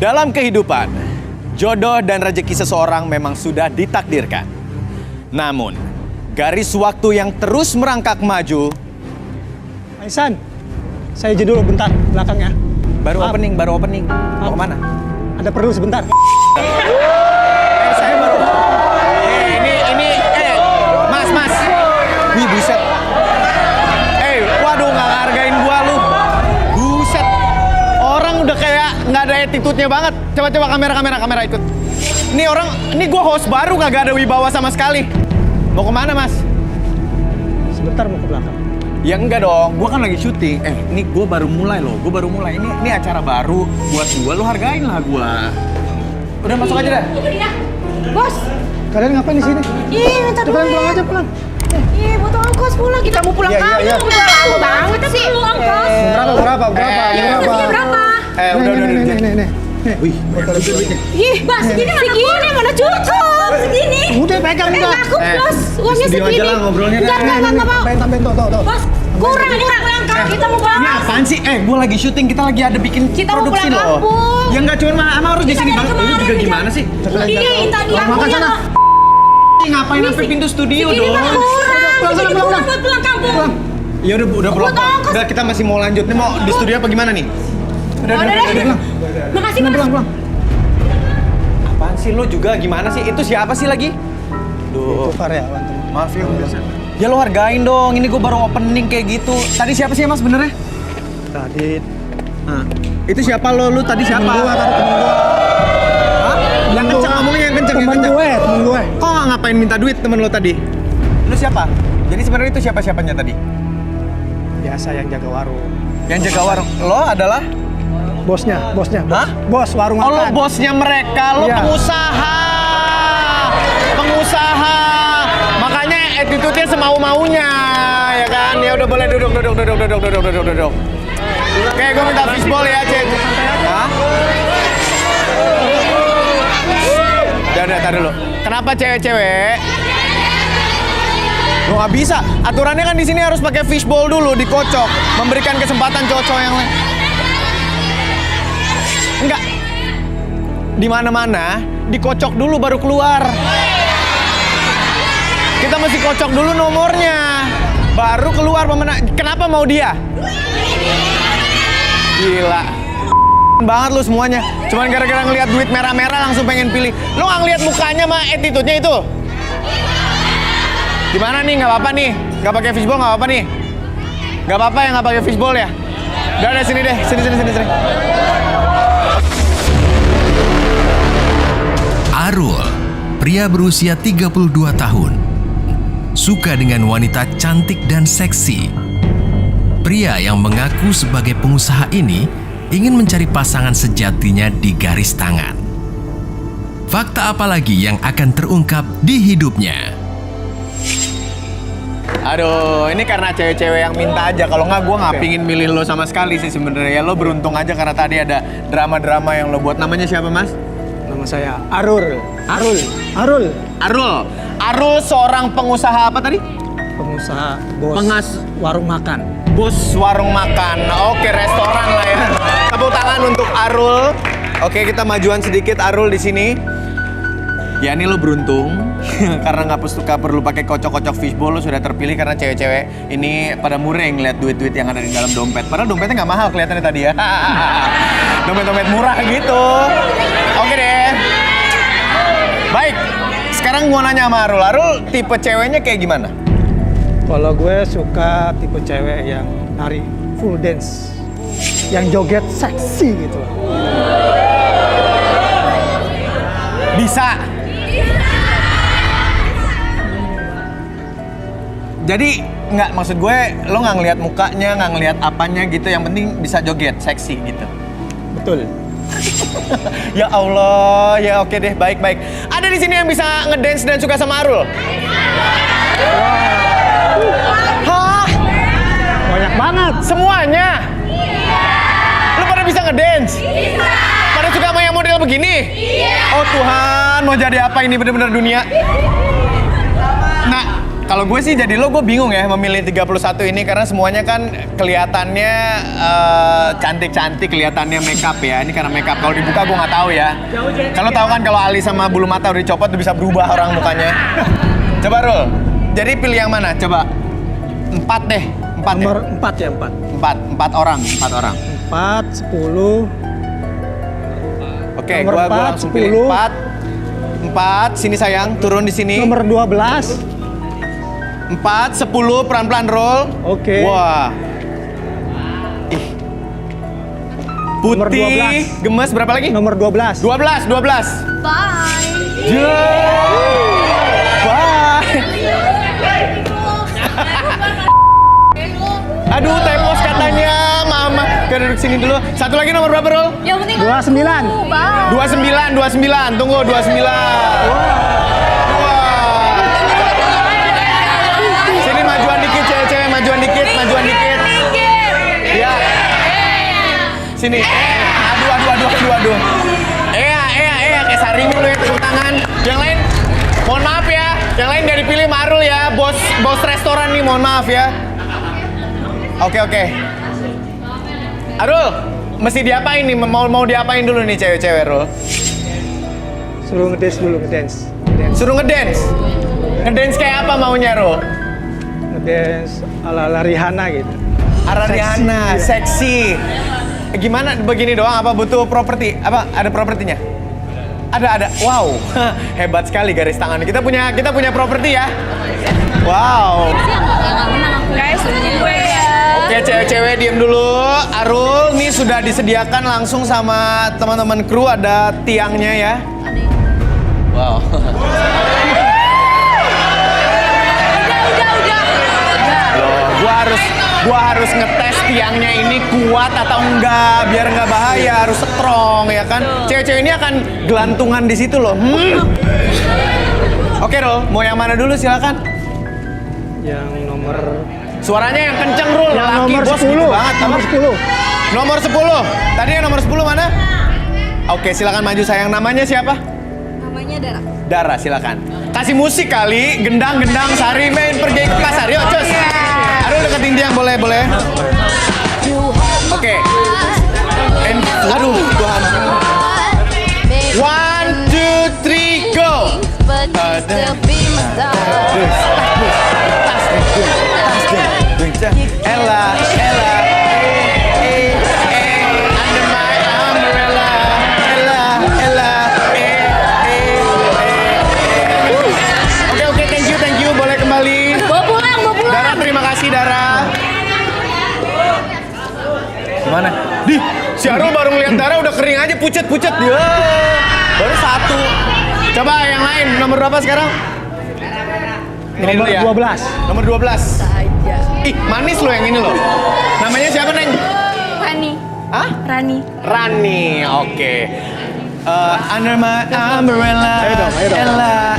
Dalam kehidupan, jodoh dan rezeki seseorang memang sudah ditakdirkan. Namun, garis waktu yang terus merangkak maju. Aisan, saya izin dulu bentar belakangnya. Baru opening. Mau kemana? Ada perlu sebentar. Saya baru. Mas. Wih, buset. Waduh, nggak ngargain gua lu. Buset. Orang udah kayak nggak ada attitude-nya banget. Coba kamera ikut. Ini gua host baru, kagak ada wibawa sama sekali. Mau kemana, Mas? Sebentar mau ke belakang. Ya enggak dong, gua kan lagi syuting. Ini gua baru mulai loh, Ini acara baru buat gua, lu hargain lah gua. Udah masuk aja dah. Bos. Kalian ngapain di sini? Minta duit. Pulang aja pulang. Butuh ongkos pulang. Kita mau pulang kampung. Iya. Udah lama banget sih. Perlu ongkos. Berapa? Berapa? Udah. Nih. Wih, Bos, segini mana cukup? Segini. Udah pegang udah. Laku plus. Uangnya studio segini. aja lah ngobrolnya. Enggak mau. Tuh. Bos, kurang. Kita mau pulang. Ini apaan sih? Gua lagi syuting, kita lagi ada bikin Kita mau produksi pulang loh. kampung. Ya enggak cuma emang harus di sini bang. Lu juga gimana sih? Ini tadi Makan akunya sana. loh. Ngapain sampai pintu studio Segini dong? mah kurang. Pulang sana, Segini pulang. kurang buat pulang kampung. Ya udah pulang. Butuh ongkos. Udah kita masih mau lanjut. Nih mau di studio apa gimana nih? Udah. Makasih, Mas. Pulang. Apaan sih lu juga gimana sih? Itu siapa sih lagi? Itu karyawan teman. Maaf ya biasa. Ya lo hargain dong, ini gue baru opening kayak gitu. Tadi siapa sih mas benernya? Tadi Itu siapa lo? Lu tadi siapa? temen gua. Hah? Yang kenceng ngomongnya, yang kenceng. Temen gue. Kok nggak ngapain minta duit temen lo tadi? Lu siapa? Jadi sebenarnya itu siapa-siapanya tadi? Biasa yang jaga warung. Yang jaga warung. Lo adalah? Bosnya. Hah? Bos warung Oh lo makan. bosnya mereka, lo Iya. pengusaha. Makanya attitude-nya semau-maunya, ya kan? Ya udah boleh duduk. Oke, gue minta fishball ya, Cek. Hah? Udah, tar dulu. Kenapa cewek-cewek? Lo nggak bisa. Aturannya kan di sini harus pakai fishball dulu, dikocok, memberikan kesempatan cowok-cowok yang lain. Enggak. Di mana-mana dikocok dulu baru keluar. Kita mesti kocok dulu nomornya, baru keluar pemenang. Kenapa mau dia? Gila banget lu semuanya. Cuman gara-gara ngelihat duit merah-merah langsung pengen pilih. Lu nggak ngeliat mukanya sama attitude-nya itu? Gimana nih? Nggak apa-apa nih? Nggak pakai fishball nggak apa-apa nih? Nggak apa-apa ya nggak pakai fishball ya? Udah sini deh, sini. Arul, pria berusia 32 tahun. Suka dengan wanita cantik dan seksi. Pria yang mengaku sebagai pengusaha ini ingin mencari pasangan sejatinya di garis tangan. Fakta apa lagi yang akan terungkap di hidupnya? Aduh, ini karena cewek-cewek yang minta aja. Kalau nggak, gue nggak pingin milih lo sama sekali sih sebenarnya. Lo beruntung aja karena tadi ada drama-drama yang lo buat. Namanya siapa, Mas? Nama saya Arul. Arul seorang pengusaha apa tadi? Pengusaha bos warung makan. Bos warung makan. Oke, restoran lah ya. Tepuk tangan untuk Arul. Oke, kita majuan sedikit Arul di sini. Ya ini lo beruntung karena nggak perlu pakai kocok-kocok fishbowl, lo sudah terpilih karena cewek-cewek ini pada mureng lihat duit-duit yang ada di dalam dompet. Padahal dompetnya nggak mahal kelihatannya tadi ya. Dompet-dompet murah gitu. Oke deh. Baik, sekarang gua nanya sama Arul. Arul tipe ceweknya kayak gimana? Kalau gue suka tipe cewek yang nari full dance, yang joget seksi gitu. Bisa. Jadi nggak, maksud gue lo nggak ngelihat mukanya, nggak ngelihat apanya gitu, yang penting bisa joget seksi gitu. Betul. Ya Allah, ya oke deh, baik. Ada di sini yang bisa ngedance dan suka sama Arul? Hah? Banyak banget. Semuanya? Lu pada bisa ngedance? Bisa. Pada suka sama yang model begini? Iya. Oh Tuhan, mau jadi apa ini bener-bener dunia? Nah, kalau Kalau gue sih jadi lo, gue bingung ya memilih 31 ini karena semuanya kan kelihatannya cantik-cantik, kelihatannya makeup ya. Ini karena makeup. Kalau dibuka gue nggak tahu ya. Kalau tahu kan kalau alis sama bulu mata udah dicopot tuh bisa berubah orang mukanya. Coba Rul. Jadi pilih yang mana? Coba 4 deh. 4 Nomor ya? 4 ya, 4. 4 orang. 4, 10. Oke, Nomor gua 4, langsung pilih 4. Sini sayang, turun di sini. Nomor 12. 4, 10, pelan-pelan roll. Oke. Wah. Ih. Nomor Putih, 12. gemes, berapa lagi? Nomor 12. 12. Bye. Bye. Aduh, tepos katanya, mama. Oke, duduk sini dulu. Satu lagi nomor berapa, Rol? Yang penting 29. Bye. 29. Tunggu, 29. Wah. Sini majuan dikit, cewek-cewek. Majuan dikit. Ya. Sini. Aduh. Kayak Sarimi lu ya, tepuk tangan. Yang lain, mohon maaf ya. Yang lain nggak dipilih Marul ya. Bos restoran nih, mohon maaf ya. Oke. Arul, mesti diapain nih? Mau diapain dulu nih cewek-cewek, Rul? Suruh ngedance dulu, ngedance. Suruh ngedance? Ngedance kayak apa maunya, Rul? Ngedance ala-ala Rihanna gitu. Rihanna, Seksi, seksi. Gimana begini doang? Apa butuh properti? Apa ada propertinya? Ada. Wow, hebat sekali garis tangan. Kita punya properti ya. Wow. Guys, gue ya. Oke, cewek-cewek diem dulu. Arul, nih sudah disediakan langsung sama teman-teman kru, ada tiangnya ya. Wow. Loh, gua harus ngetes tiangnya ini kuat atau enggak, biar enggak bahaya, harus strong ya kan. Cewek-cewek ini akan gelantungan di situ loh. Oke, Rul, mau yang mana dulu silakan. Yang nomor Suaranya yang kenceng, Rul. yang Laki nomor bos 10. gitu banget. Nomor 10. Nomor 10. Tadi yang nomor 10 mana? Oke, silakan maju sayang. Namanya siapa? Namanya Dara. Dara, silakan. Kasih musik kali, gendang-gendang Sari main pergi ke pasar. Yuk, cus. Aduh, deketin dia, boleh. Oke. Aduh, Tuhan. 1, 2, 3, go. Ella, under my umbrella. Ella, Oke, thank you, boleh kembali. Bawa pulang. Dara, terima kasih Dara. Gimana? Si Arul baru ngeliat Dara udah kering aja, pucet dia. Baru 1. Coba yang lain, nomor berapa sekarang? Ini Nomor dulu ya. 12. Nomor 12. Ih, manis lo yang ini loh. Namanya siapa, Neng? Rani. Hah? Rani. Oke. Under my umbrella. Ayo dong. Ella.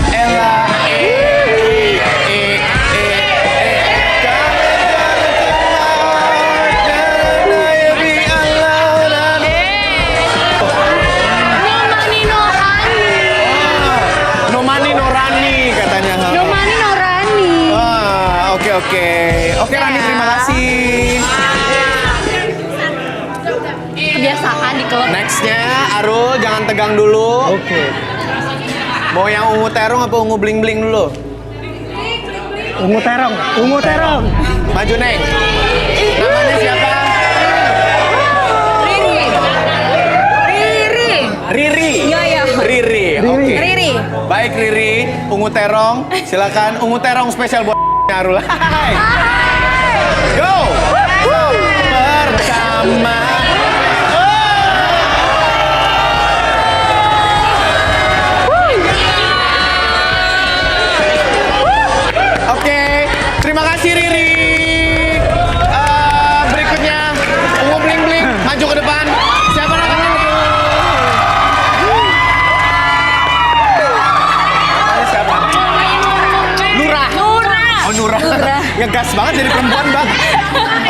Oke, Rani, terima kasih. Kebiasaan di klub. Nextnya, Arul, jangan tegang dulu. Oke. Mau yang ungu terong apa ungu bling-bling dulu? Ungu terong. Maju, Neng. Namanya siapa? Riri. Iya. Riri. Oke. Riri. Baik, Riri. Ungu terong. Silakan. Ungu terong spesial buat Arul. Hai. Go. Pertama. Oke, terima kasih Riri. Berikutnya ungu bling bling, maju ke depan. Siapa namanya? Siapa? Nurah. Oh, Nurah. Ngegas banget jadi perempuan, Bang.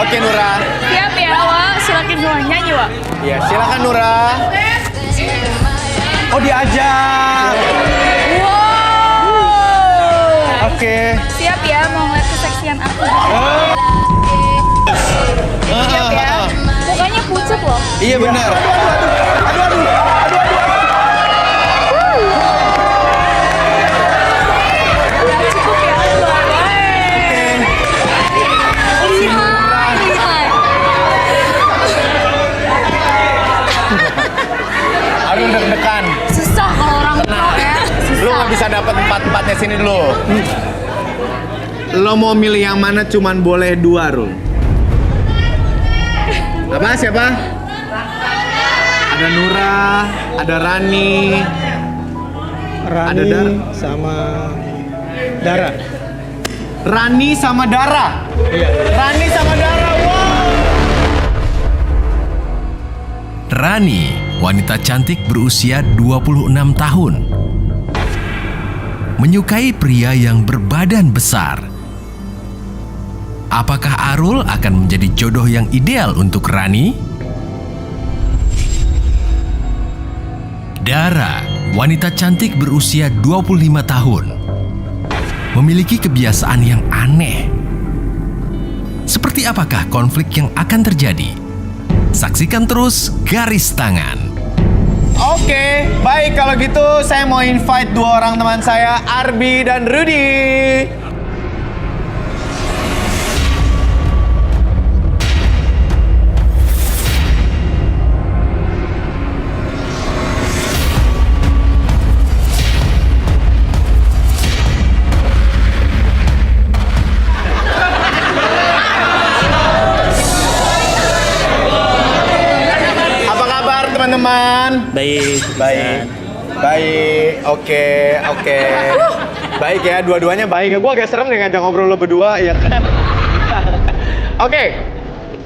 Oke, Nurah. Siap ya, Wak. Silakan semua nyanyi, Wak. Iya, silakan Nurah. Oh, diajak. Wow. Oke. Oke. Siap ya mau ngeliat keseksian aku gitu. Siap ya. Mukanya pucet loh. Iya benar. Udah cukup ya. Lihai. Arul deg-degan. Susah kalau orang pro ya. Lu nggak bisa dapat empat-empatnya sini dulu. Lo mau milih yang mana cuman boleh 2, Rul. Apa? Siapa? Ada Nura, ada Rani. Rani Ada Dara. sama Dara. Rani sama Dara. Iya. Rani sama Dara. Wow. Rani, wanita cantik berusia 26 tahun. Menyukai pria yang berbadan besar. Apakah Arul akan menjadi jodoh yang ideal untuk Rani? Dara, wanita cantik berusia 25 tahun. Memiliki kebiasaan yang aneh. Seperti apakah konflik yang akan terjadi? Saksikan terus Garis Tangan. Oke, baik kalau gitu saya mau invite 2 orang teman saya, Arbi dan Rudy. Apa kabar teman-teman? Baik. Baik, oke. Baik ya, dua-duanya baik. Gue agak serem nih ngajak ngobrol lo berdua, ya kan? Oke,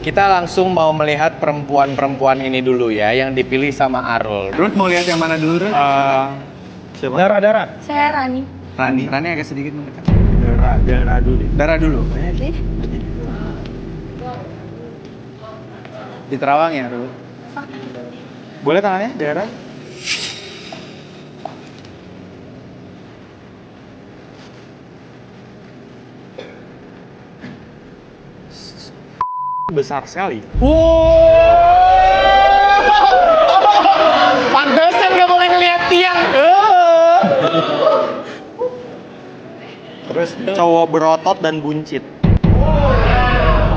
kita langsung mau melihat perempuan-perempuan ini dulu ya, yang dipilih sama Arul. Ruth mau lihat yang mana dulu, Ruth? Dara. Saya Rani. Rani agak sedikit mendekat. Dara dulu. Dara dulu. Di Terawang ya, Ruth? Boleh tangannya, Dara? besar sekali. Pantesan nggak boleh ngeliat tiang. Terus cowok berotot dan buncit.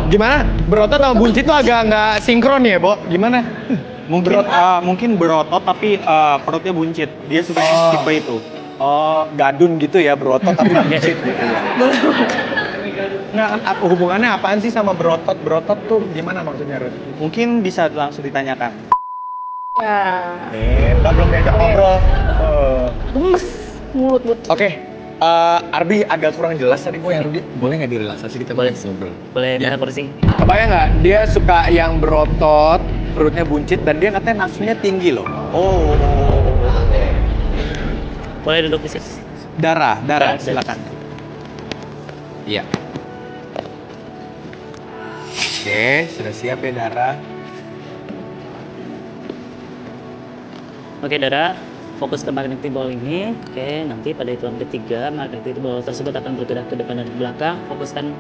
Gimana? Berotot sama buncit tuh agak nggak sinkron ya, Bo? Gimana? Mungkin berotot tapi perutnya buncit. Dia suka tipe itu. Oh, gadun gitu ya, berotot tapi buncit gitu ya. Nah, hubungannya apaan sih sama berotot? Berotot tuh gimana maksudnya, Ruth? Mungkin bisa langsung ditanyakan. Kita belum diajak ngobrol. Gemes mulut. Oke, Arbi agak kurang jelas tadi gue yang Rudy. Boleh nggak direlaksasi kita boleh ngobrol? Boleh Ya. minta kursi? Kebayang nggak? Dia suka yang berotot, perutnya buncit, dan dia katanya nafsunya tinggi loh. Oh. Boleh duduk di sini. Dara, silakan. Iya. Oke, sudah siap ya Dara. Oke, Dara, fokus ke magnetic ball ini. Oke, nanti pada hitungan ketiga magnetic ball tersebut akan bergerak ke depan dan ke belakang. Fokuskan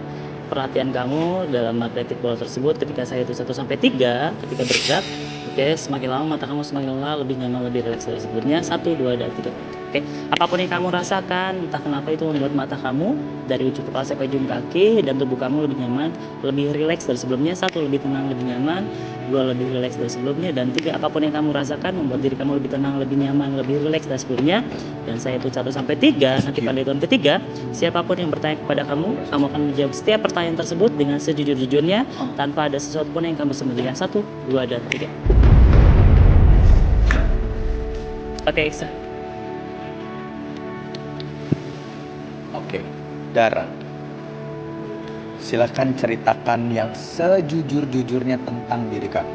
perhatian kamu dalam magnetic ball tersebut ketika saya hitung 1 sampai 3 ketika bergerak. Oke, semakin lama mata kamu semakin lelah, lebih nyaman, lebih rileks dari sebelumnya. 1, 2, dan 3. Oke, apapun yang kamu rasakan, entah kenapa itu membuat mata kamu dari ujung kepala sampai ujung kaki dan tubuh kamu lebih nyaman, lebih rileks dari sebelumnya. 1, lebih tenang, lebih nyaman. 2, lebih rileks dari sebelumnya. Dan 3, apapun yang kamu rasakan membuat diri kamu lebih tenang, lebih nyaman, lebih rileks dari sebelumnya. Dan saya hitung 1 sampai 3. Nanti pada hitungan ketiga, siapapun yang bertanya kepada kamu akan menjawab setiap pertanyaan tersebut dengan sejujur-jujurnya tanpa ada sesuatu pun yang kamu sembunyikan. 1, 2, dan 3. Oke, Iksan. Oke, Dara. Silakan ceritakan yang sejujur-jujurnya tentang diri kamu.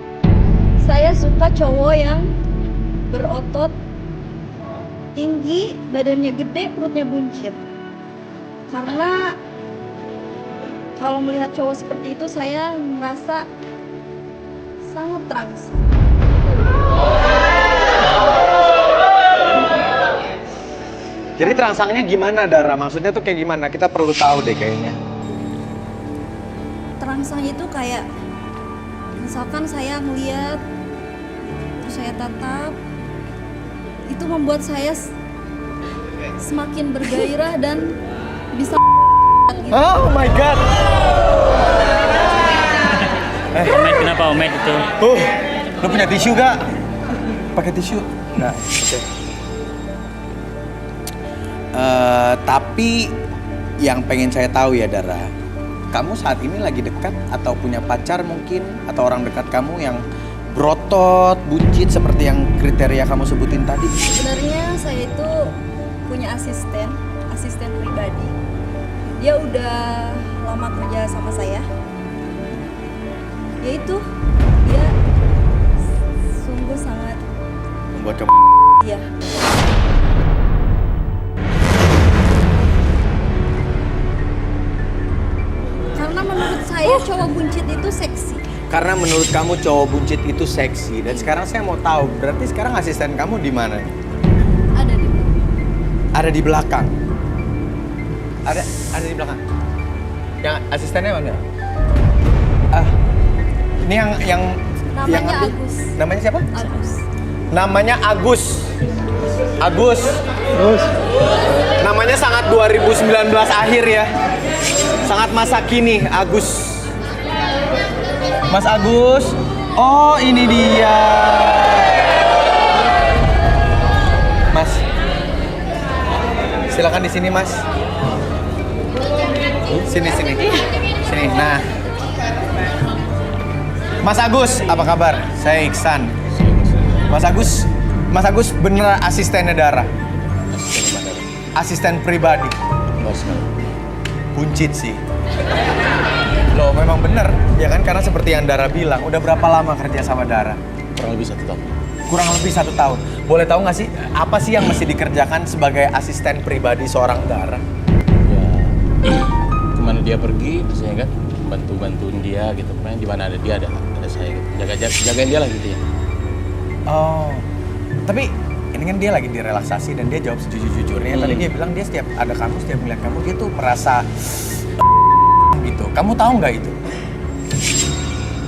Saya suka cowok yang berotot, tinggi, badannya gede, perutnya buncit. Karena kalau melihat cowok seperti itu saya merasa sangat terangsang. Jadi terangsangnya gimana, Dara? Maksudnya tuh kayak gimana? Kita perlu tahu deh kayaknya. Terangsang itu kayak misalkan saya ngeliat terus saya tatap, itu membuat saya semakin bergairah dan bisa gitu. Oh my god. Omet, kenapa Omet itu? Lu punya tisu gak? Pakai tisu? Enggak. Oke. Tapi yang pengen saya tahu ya, Dara, kamu saat ini lagi dekat atau punya pacar mungkin, atau orang dekat kamu yang berotot, buncit seperti yang kriteria kamu sebutin tadi? Sebenarnya saya itu punya asisten pribadi. Dia udah lama kerja sama saya. Yaitu dia sungguh sangat Membuat kamu iya. Karena menurut saya cowok buncit itu seksi. Karena menurut kamu cowok buncit itu seksi. Dan sekarang saya mau tahu, berarti sekarang asisten kamu di mana? Ada di Ada di belakang. Ada di belakang. Yang asistennya mana? Ini yang Namanya ngambil. Agus. Namanya siapa? Agus. Namanya Agus. Terus Namanya sangat 2019 akhir ya. Sangat masa kini, Agus. Mas Agus. Oh, ini dia. Mas. Silakan di sini, Mas. Sini. Sini. Nah. Mas Agus, apa kabar? Saya Iksan. Mas Agus bener asistennya Dara? Asisten pribadi? Buncit sih. Loh, memang bener, ya kan? Karena seperti yang Dara bilang, udah berapa lama kerja sama Dara? Kurang lebih 1 tahun. Kurang lebih 1 tahun. Boleh tahu nggak sih, apa sih yang mesti dikerjakan sebagai asisten pribadi seorang Dara? Ya, kemana dia pergi, saya kan bantuin dia gitu. Pokoknya di mana ada dia ada saya gitu. Jagain dia lah gitu ya. Oh, tapi ini kan dia lagi direlaksasi dan dia jawab sejujur-jujurnya. Tadi dia bilang dia setiap ada kamu, setiap melihat kamu, dia tuh merasa gitu. Kamu tahu nggak itu?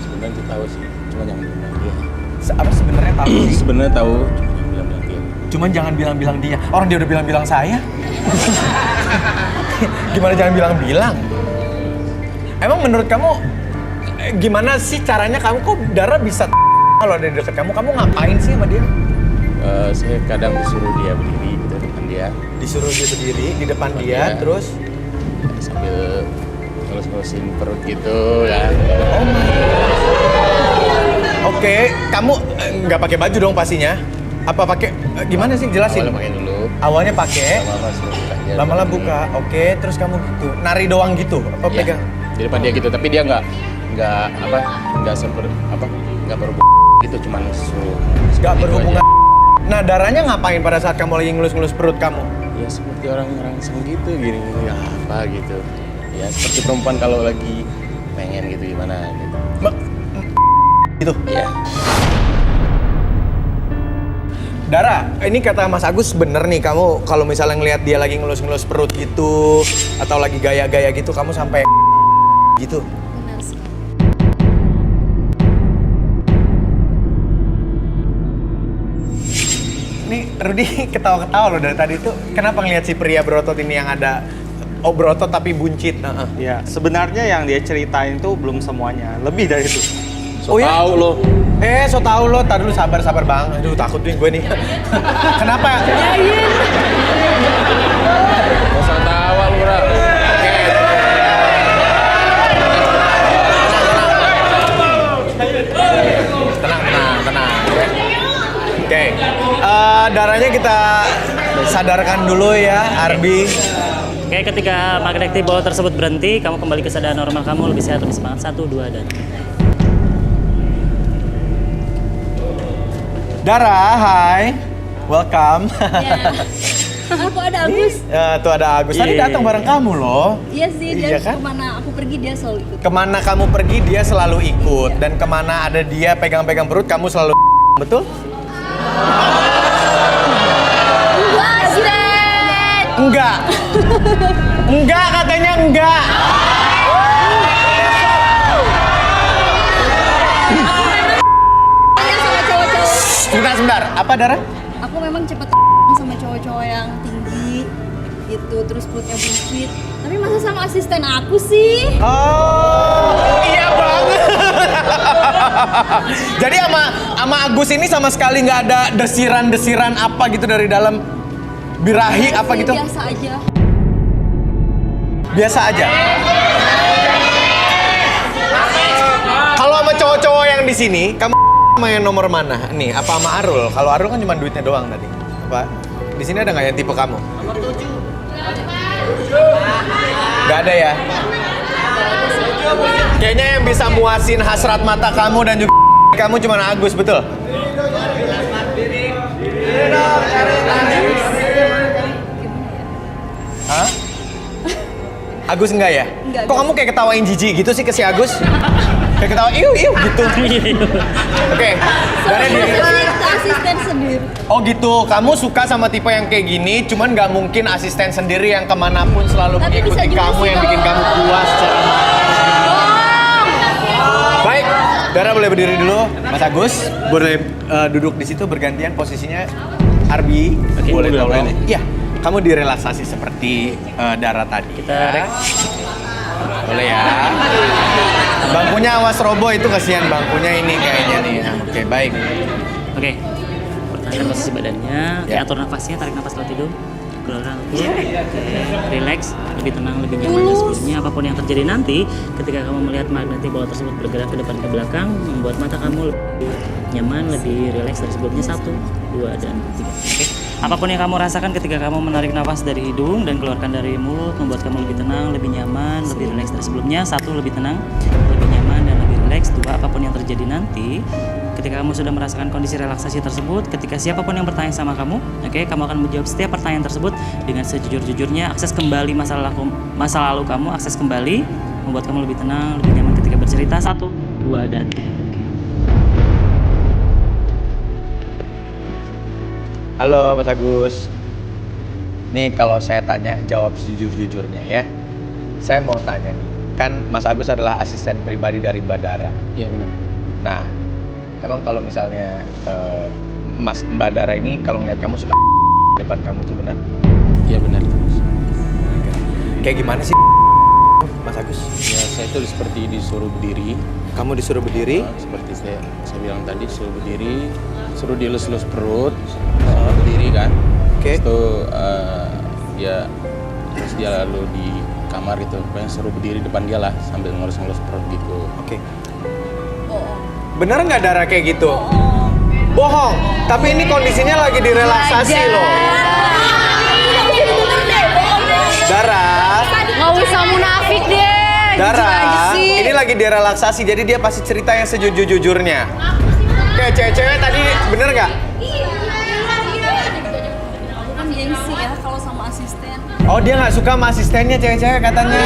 Sebenarnya tuh tahu sih, cuma jangan bilang dia. Apa sebenarnya tahu sih? Sebenarnya tahu, cuma jangan bilang dia. Cuman jangan bilang-bilang dia. Orang dia udah bilang-bilang saya. Gimana jangan bilang-bilang? Emang menurut kamu gimana sih caranya kamu kok Dara bisa kalau ada di dekat kamu ngapain sih sama dia? Saya kadang disuruh dia berdiri gitu depan dia. Disuruh dia berdiri di depan dia, terus sambil ngelus-ngelusin perut gitu ya. oh my God. Oke, kamu nggak pakai baju dong pastinya? Apa pakai? Gimana sih jelasin? Awalnya pakai dulu. Awalnya pakai. Lama-lama suruh buka dia. Lama-lama buka. Oke, terus kamu gitu. Nari doang gitu? Apa Iya, pegang? di depan dia gitu, tapi dia nggak berhubung gitu, cuman suruh. Nggak gitu berhubungan. aja. Nah, darahnya ngapain pada saat kamu lagi ngelus-ngelus perut kamu? Ya seperti orang rangsang gitu, gini apa gitu. Ya seperti perempuan kalau lagi pengen gitu gimana gitu. Gitu? Ya. Dara, ini kata Mas Agus bener nih, kamu kalau misalnya ngelihat dia lagi ngelus-ngelus perut gitu atau lagi gaya-gaya gitu, kamu sampai gitu. Benar sih. Nih, Rudy ketawa-ketawa loh dari tadi tuh. Kenapa ngelihat si pria berotot ini yang ada berotot tapi buncit? Ya, sebenarnya yang dia ceritain tuh belum semuanya, lebih dari itu. Oh ya? Tahu lo. So tau lo, tadi dulu sabar bang. Aduh takut nih gue nih. Kenapa? Gak usah tawa lu, Ra. Tenang. Oke. Darahnya kita sadarkan dulu ya, Arbi. Oke, ketika magnetic ball tersebut berhenti, kamu kembali ke kesadaran normal kamu, lebih sehat, lebih semangat. 1, 2, dan Dara, hai. Welcome. Ya. Aku ada Agus. Tuh ada Agus. Tadi Iya. datang bareng kamu loh. Iya sih, dia Iya kan? kemana aku pergi dia selalu ikut. Kemana kamu pergi dia selalu ikut. Dan kemana ada dia pegang-pegang perut kamu selalu betul? Wasden! Enggak. Enggak katanya enggak. Sama cowok-cowok. Sebentar. Apa Dara? Aku memang cepet sama cowok-cowok yang tinggi gitu, terus perutnya buncit. Tapi masa sama asisten aku sih? Oh, iya banget. Jadi sama Agus ini sama sekali nggak ada desiran-desiran apa gitu dari dalam birahi apa gitu? Biasa aja. Biasa aja. Kalau sama cowok-cowok yang di sini, kamu sama yang nomor mana? Nih, apa sama Arul? Kalau Arul kan cuma duitnya doang tadi. Apa? Di sini ada nggak yang tipe kamu? Nomor 7. Nggak ada ya? Kayaknya yang bisa muasin hasrat mata kamu dan juga kamu cuma Agus, betul? Hah? Agus enggak ya? Enggak. Kok kamu kayak ketawain jijik gitu sih ke si Agus? Kayak ketawa iu gitu. Oke, dari diri. Ke asisten sendiri. Oh gitu, kamu suka sama tipe yang kayak gini, cuman nggak mungkin asisten sendiri yang kemanapun selalu Tapi bisa mengikuti juga kamu sih yang kalau- bikin kamu puas secara Baik, Dara boleh berdiri dulu, Mas Agus boleh duduk di situ bergantian posisinya. Arbi, Oke, boleh boleh tolong. nih. Iya, kamu direlaksasi seperti Dara tadi. Kita ya. rek. Boleh ya. Bangkunya awas roboh, itu kasihan bangkunya ini kayaknya nih. Nah, oke, baik. Oke. Pertahankan posisi badannya. Oke, Ya. atur nafasnya, tarik nafas lewat hidung. Keluarkan lembut. Oke, relax, lebih tenang, lebih nyaman dari sebelumnya. Apapun yang terjadi nanti, ketika kamu melihat magnet di bawah tersebut bergerak ke depan ke belakang, membuat mata kamu lebih nyaman, lebih relax dari sebelumnya. 1, 2, dan 3. Oke. Apapun yang kamu rasakan ketika kamu menarik nafas dari hidung dan keluarkan dari mulut, membuat kamu lebih tenang, lebih nyaman, lebih relax dari sebelumnya. 1, lebih tenang, lebih nyaman, dan lebih relax. 2, apapun yang terjadi nanti, ketika kamu sudah merasakan kondisi relaksasi tersebut, ketika siapapun yang bertanya sama kamu, oke, kamu akan menjawab setiap pertanyaan tersebut dengan sejujur-jujurnya. Akses kembali masa lalu kamu, akses kembali, membuat kamu lebih tenang, lebih nyaman ketika bercerita. 1, 2, dan 3. Halo Mas Agus. Nih kalau saya tanya jawab sejujur-jujurnya ya. Saya mau tanya nih, kan Mas Agus adalah asisten pribadi dari Mbak Dara. Iya benar. Nah, emang kalau misalnya Mbak Dara ini kalau ngeliat kamu suka depan kamu tuh benar? Iya benar. Kayak gimana sih Mas Agus? Ya saya itu seperti disuruh berdiri. Kamu disuruh berdiri? Seperti saya bilang tadi, suruh berdiri, suruh dilus-lus perut, berdiri kan. Oke. Terus dia lalu di kamar gitu, pokoknya suruh berdiri depan dia lah sambil ngelus-ngelus perut gitu. Oke. Bener nggak Dara kayak gitu? Bohong. Tapi ini kondisinya lagi direlaksasi loh. Dara. Nggak usah munafik deh. Dara, Jujur aja sih. ini lagi direlaksasi, jadi dia pasti cerita yang sejujur-jujurnya. Oke, cewek-cewek tadi bener nggak? Aku kan gengsi ya kalau sama asisten. Oh, dia nggak suka sama asistennya cewek-cewek katanya.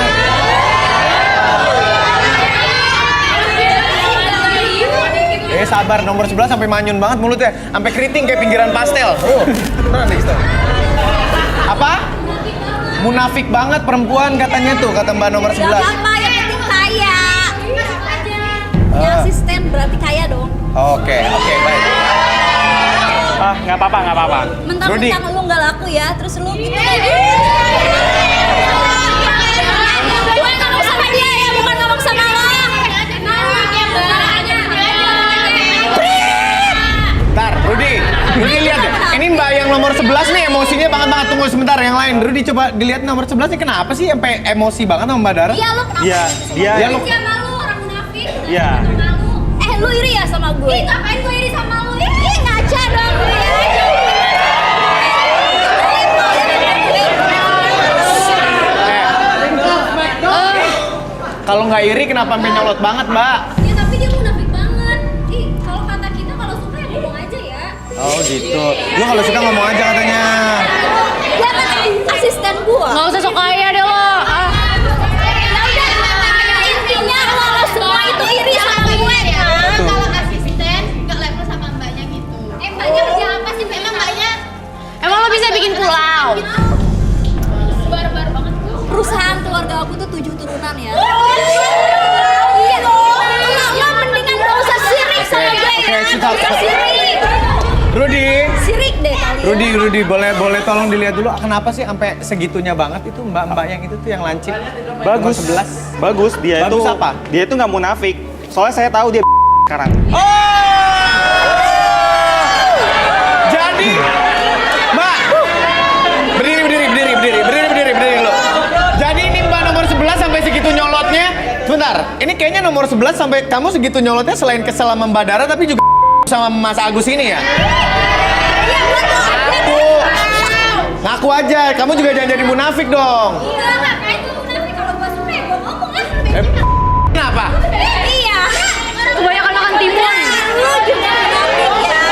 Sabar, nomor 11 sampai manyun banget mulutnya, sampai keriting kayak pinggiran pastel. Beneran deh, Isto. Apa? Munafik banget perempuan katanya tuh, kata Mbak nomor 11. Gak apa-apa, yang penting kaya. Ya asisten berarti kaya dong. Oke, baik. Nggak apa-apa. Mentang-mentang lu nggak laku ya, terus lu gitu lagi. Gue ngomong sama dia ya, bukan ngomong sama lo. Ntar, Rudy lihat deh. Ini Mbak yang nomor 11 nih emosinya banget. Tunggu sebentar, yang lain. Rudy coba dilihat nomor 11 nih kenapa sih sampai emosi banget sama Mbak Dara? Iya lu kenapa? Iya, dia. Dia lu Sama lu orang munafik. Iya. Lu iri ya sama gue? Ih, ngapain gue iri sama lu? Ih, ngaca dong gue. Kalau nggak iri kenapa sampai nyolot banget, Mbak? Ya tapi dia munafik banget. Ih, kalau kata kita kalau suka ya ngomong aja ya. Oh gitu. Lu kalau suka ngomong aja katanya. Dia kan asisten gua. Nggak usah sok kaya deh lo. Intinya lo semua itu iri sama gue kan. Kalau asisten nggak level sama mbaknya gitu. Mbaknya kerja apa sih? Emang mbaknya Emang lo bisa bikin pulau? Rudi, boleh tolong dilihat dulu kenapa sih sampai segitunya banget itu mbak-mbak yang itu tuh yang lancip. Bagus. Nomor 11. Bagus, dia Bagus itu apa? Dia itu nggak munafik. Soalnya saya tahu dia sekarang. Jadi, Mbak, berdiri lo. Jadi ini Mbak nomor 11 sampai segitu nyolotnya. Sebentar, ini kayaknya nomor 11 sampai kamu segitu nyolotnya selain kesel sama Mbak Dara tapi juga sama Mas Agus ini ya? Ngaku aja, kamu juga jangan jadi munafik dong. Iya, kakak itu munafik kalau gua suka ya gua ngomong ah. Kenapa? Iya. Kebanyakan makan timun. Lu juga munafik ya.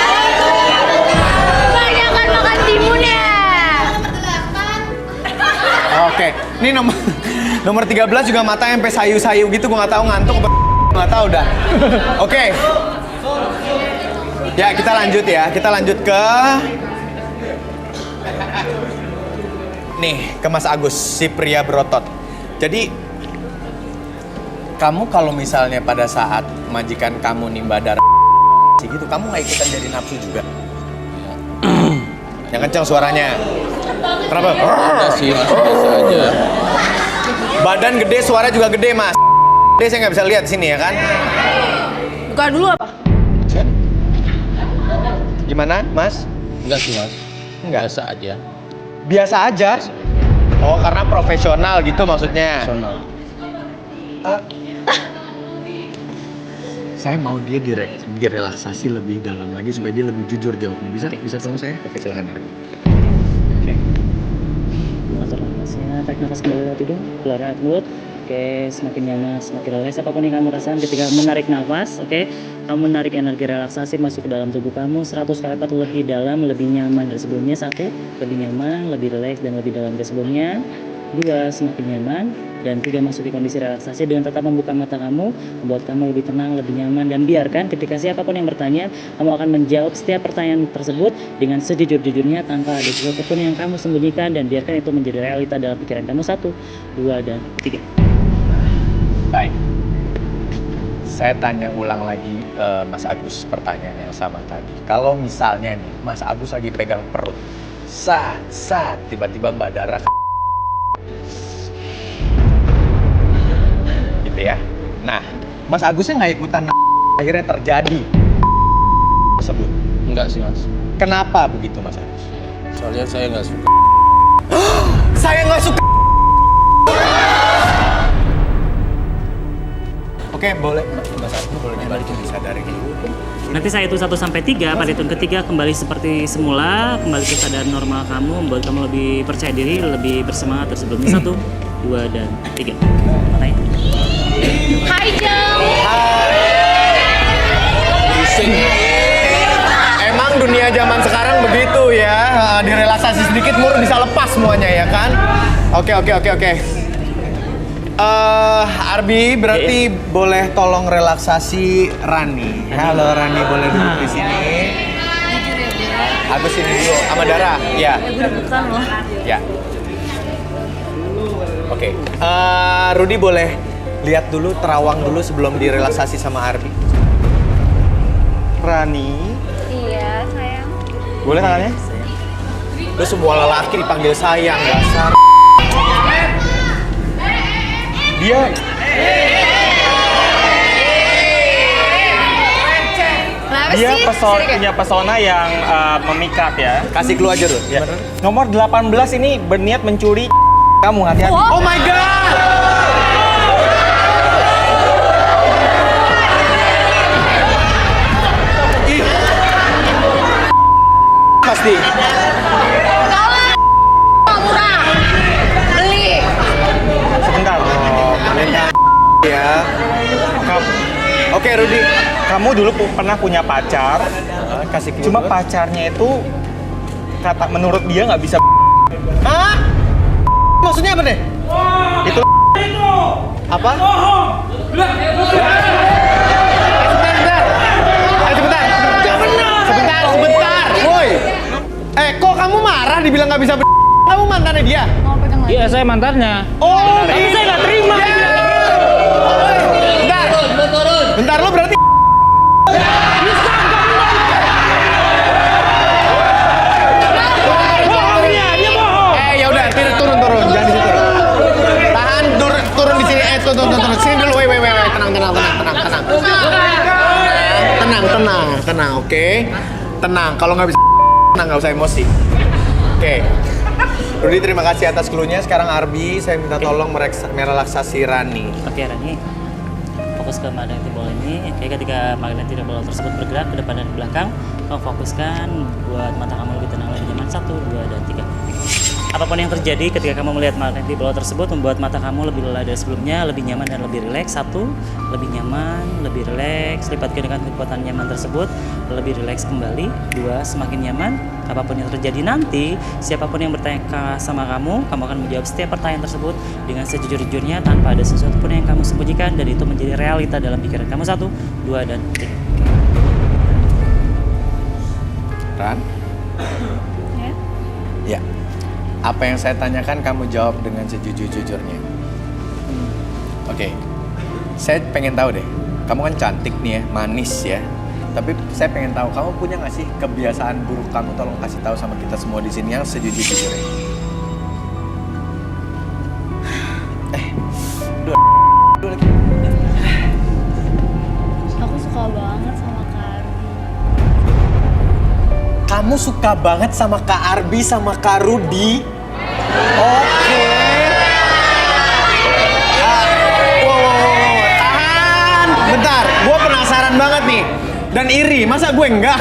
Kebanyakan makan timun ya. Oke, ini nomor 13 juga mata sampai sayu-sayu gitu, gua nggak tahu ngantuk apa nggak tahu dah. Oke. Ya, kita lanjut ya. Kita lanjut ke nih, ke Mas Agus, si pria berotot. Jadi kamu kalau misalnya pada saat majikan kamu nih Mbak Dara gitu, kamu nggak ikutan jadi nafsu juga? Yang kencang suaranya. Kenapa? Enggak sih, Mas, biasa aja. Badan gede, suara juga gede, Mas. Gede saya nggak bisa lihat di sini ya kan? Buka dulu apa? Gimana, Mas? Enggak sih, Mas. Enggak. Biasa aja. Biasa aja. Oh, karena profesional gitu maksudnya. Personal. Saya mau dia direlaksasi lebih dalam lagi supaya dia lebih jujur jawabnya. Bisa tolong saya? Oke, silakan. Oke. Atur nafasnya, tarik nafas kembali lewat hidung, keluar lewat mulut. Oke, semakin nyaman, semakin relax. Apapun yang kamu rasakan ketika menarik nafas, oke, kamu menarik energi relaksasi masuk ke dalam tubuh kamu 100 kali lipat lebih dalam, lebih nyaman dari sebelumnya. 1, lebih nyaman, lebih relax dan lebih dalam dari sebelumnya. 2, semakin nyaman. Dan 3, masuk di kondisi relaksasi dengan tetap membuka mata kamu, membuat kamu lebih tenang, lebih nyaman, dan biarkan ketika siapapun yang bertanya, kamu akan menjawab setiap pertanyaan tersebut dengan sejujur-jujurnya tanpa ada sesuatu pun yang kamu sembunyikan, dan biarkan itu menjadi realita dalam pikiran kamu. 1, 2, dan 3. Baik. Saya tanya ulang lagi Mas Agus pertanyaan yang sama tadi. Kalau misalnya nih Mas Agus lagi pegang perut, saat tiba-tiba Mbak Dara gitu ya. Nah, Mas Agusnya nggak ikutan, akhirnya terjadi tersebut. Enggak sih, Mas. Kenapa begitu Mas Agus? Soalnya saya nggak suka. Saya nggak suka. Oke, boleh. Mas Agus boleh dibalikin disadari dulu. Nanti saya hitung 1 sampai 3, pada hitung ketiga kembali seperti semula, kembali ke kesadaran normal kamu, membuat kamu lebih percaya diri, lebih bersemangat dari sebelumnya. 1, 2, dan 3. Matanya. Hai Jeng. Bising. Emang dunia zaman sekarang begitu ya, direlaksasi sedikit mur bisa lepas semuanya ya kan? Oke. Arbi berarti boleh tolong relaksasi Rani. Halo Rani, boleh duduk di sini. Agus ini dulu sama Dara. Ya. Gue deg-degan loh. Ya. Oke. Rudi boleh lihat dulu terawang dulu sebelum direlaksasi sama Arbi. Rani, Iya sayang. boleh tangannya? Lu semua lelaki dipanggil sayang, dasar. Dia dia punya pesona yang memikat ya. Kasih clue aja lu. Ya. Nomor 18 ini berniat mencuri kamu, hati-hati. Oh my god! Ih. Pasti. Murah. Beli. Sebentar. Ya. Oke, Rudi. Kamu dulu pernah punya pacar, Kasih clue. cuma pacarnya itu menurut dia nggak bisa. Hah? Maksudnya apa deh? Itu Apa? Sebentar. Woi. Kok kamu marah dibilang nggak bisa kamu mantannya dia? Iya, saya mantannya. Oh, tapi saya nggak terima. Bentar, lo berarti sini dulu. Wait. Tenang, oke? Tenang, kalau nggak bisa tenang, nggak usah emosi. Oke. Rudy, terima kasih atas clue-nya. Sekarang Arbi, saya minta tolong merelaksasi Rani. Oke, Rani. Fokus ke magnetic ball ini. Oke, ketika magnetic ball tersebut bergerak ke depan dan ke belakang, kamu fokuskan buat mata kamu lebih tenang, lebih nyaman. 1, 2, dan 3. Apapun yang terjadi ketika kamu melihat magnetic ball tersebut membuat mata kamu lebih lelah dari sebelumnya, lebih nyaman dan lebih rileks. 1, lebih nyaman, lebih rileks. Lipat dengan kekuatan nyaman tersebut, lebih rileks kembali. 2, semakin nyaman. Apapun yang terjadi nanti, siapapun yang bertanya sama kamu akan menjawab setiap pertanyaan tersebut dengan sejujur-jujurnya tanpa ada sesuatu pun yang kamu sembunyikan dan itu menjadi realita dalam pikiran kamu. 1, 2, dan 3. Ran? Ya. Ya. Apa yang saya tanyakan kamu jawab dengan sejujur-jujurnya. Oke. Saya pengen tahu deh. Kamu kan cantik nih ya, manis ya. Tapi saya pengen tahu kamu punya nggak sih kebiasaan buruk kamu? Tolong kasih tahu sama kita semua di sini yang sejujur-jujurnya. Aku suka banget sama Kak Arbi. Kamu suka banget sama Kak Arbi sama Kak Rudy? Oke. Wow. Tahan. Bentar, gue penasaran banget nih. Dan iri, masa gue enggak?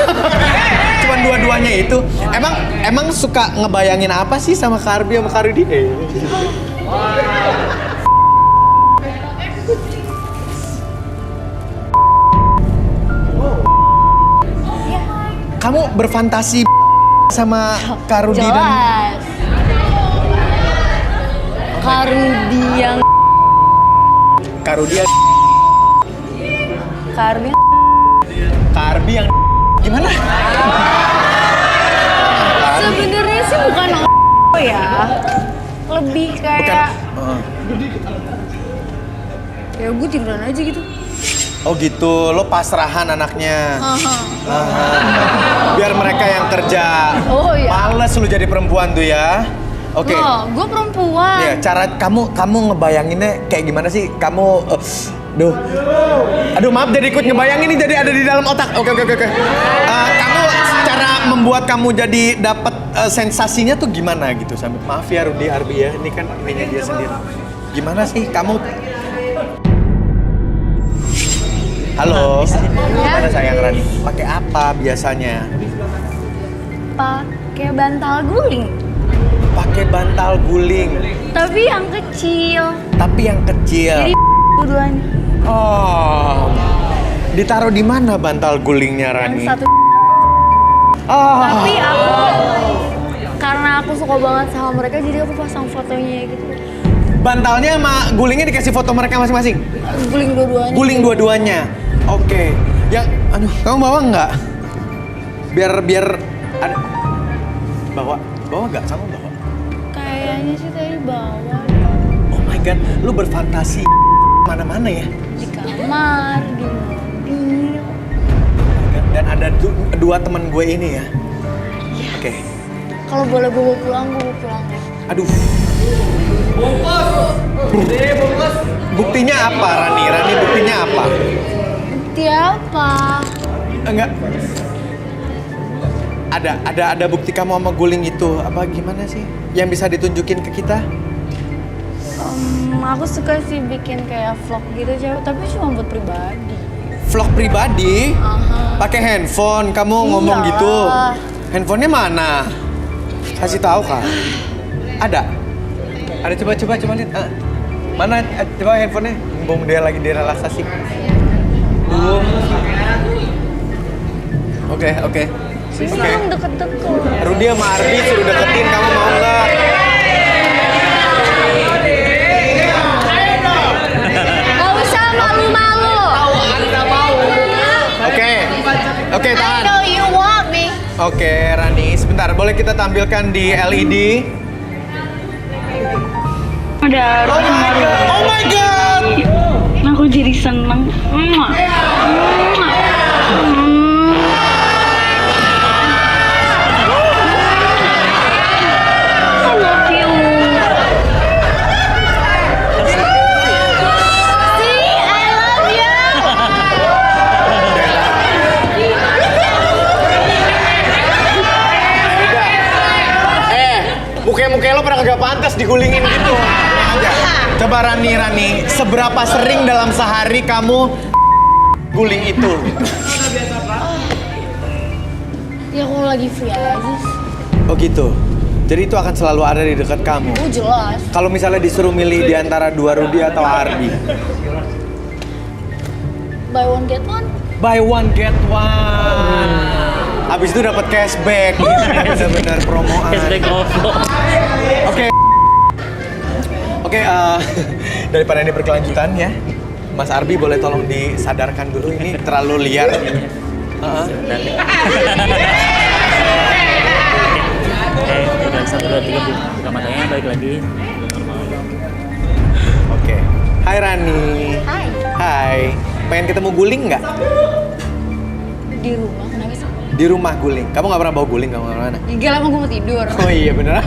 Cuman dua-duanya itu. Emang suka ngebayangin apa sih sama Kak Arbi sama Kak Rudy? Kamu berfantasi sama Kak Rudy dan Jelas. Kak Rudy yang Kak Rudy yang Kak Arbi Kak Arbi yang gimana? sebenarnya sih bukan ya. Lebih kayak ya gue tiduran aja gitu. Oh gitu, lo pasrahan anaknya. Biar mereka yang kerja. Oh iya. Males lu jadi perempuan tuh ya. Oke. Loh, gue perempuan. Ya, cara kamu ngebayanginnya kayak gimana sih? Kamu Aduh, maaf jadi ikut ngebayangin ini jadi ada di dalam otak. Oke. Kamu cara membuat kamu jadi dapat sensasinya tuh gimana gitu? Sampai maaf ya Rudy, Arbi ya. Ini kan punya dia sendiri. Gimana sih kamu? Halo. Gimana sayang Rani? Pakai apa biasanya? Pakai bantal guling. Pakai bantal guling. Tapi yang kecil. Jadi dua-duanya. Oh. Ditaruh di mana bantal gulingnya Rani? Yang satu. Oh. Tapi karena aku suka banget sama mereka jadi aku pasang fotonya gitu. Bantalnya sama gulingnya dikasih foto mereka masing-masing? Guling dua-duanya. Guling dua-duanya. Oke. Yang kamu bawa nggak? Biar ada. Bawa nggak? Kamu bawa? Kayaknya sih tadi bawa. Oh my god, lu berfantasi mana-mana ya? Di kamar, di mobil. Dan ada dua teman gue ini ya? Iya. Oke. Kalau boleh gue bawa pulang, gue bawa pulang. Aduh. Buktinya apa Rani? Buktinya apa? Bukti apa? Enggak. Ada bukti kamu sama guling itu. Apa gimana sih? Yang bisa ditunjukin ke kita? Aku suka sih bikin kayak vlog gitu, tapi cuma buat pribadi. Vlog pribadi? Pakai handphone, kamu ngomong Iyalah. gitu. Handphonenya mana? Kasih tahu kan? Ada coba lihat. Mana? Coba handphonenya. Bom dia lagi direlaksasi. Oke. Belum deket-deket. Rudy sama Arbi suruh deketin, kamu mau nggak? Gak usah malu-malu. Oke, tahan. I know you want me. Oke, Rani, sebentar. Boleh kita tampilkan di LED? Oh my god! Aku jadi seneng. I love you. See? Rani, seberapa sering dalam sehari kamu guling itu? Ya kalau lagi free aja sih. Oh gitu. Jadi itu akan selalu ada di dekat kamu. Oh jelas. Kalau misalnya disuruh milih di antara dua Rudy atau Ardi? Buy one get one. Buy one get one. Habis itu dapat cashback. Benar-benar promoan. Cashback OVO. Oke, daripada ini berkelanjutan ya, Mas Arbi boleh tolong disadarkan dulu, ini terlalu liar. Oke, udah 1, 2, 3 buka matanya, balik lagi normal. Oke. Hai Rani. Hai. Hai. Pengen ketemu guling nggak? Di rumah kenapa sih? Di rumah guling. Kamu nggak pernah bawa guling kamu kemana? Ya gila emang gue mau tidur. Oh iya bener.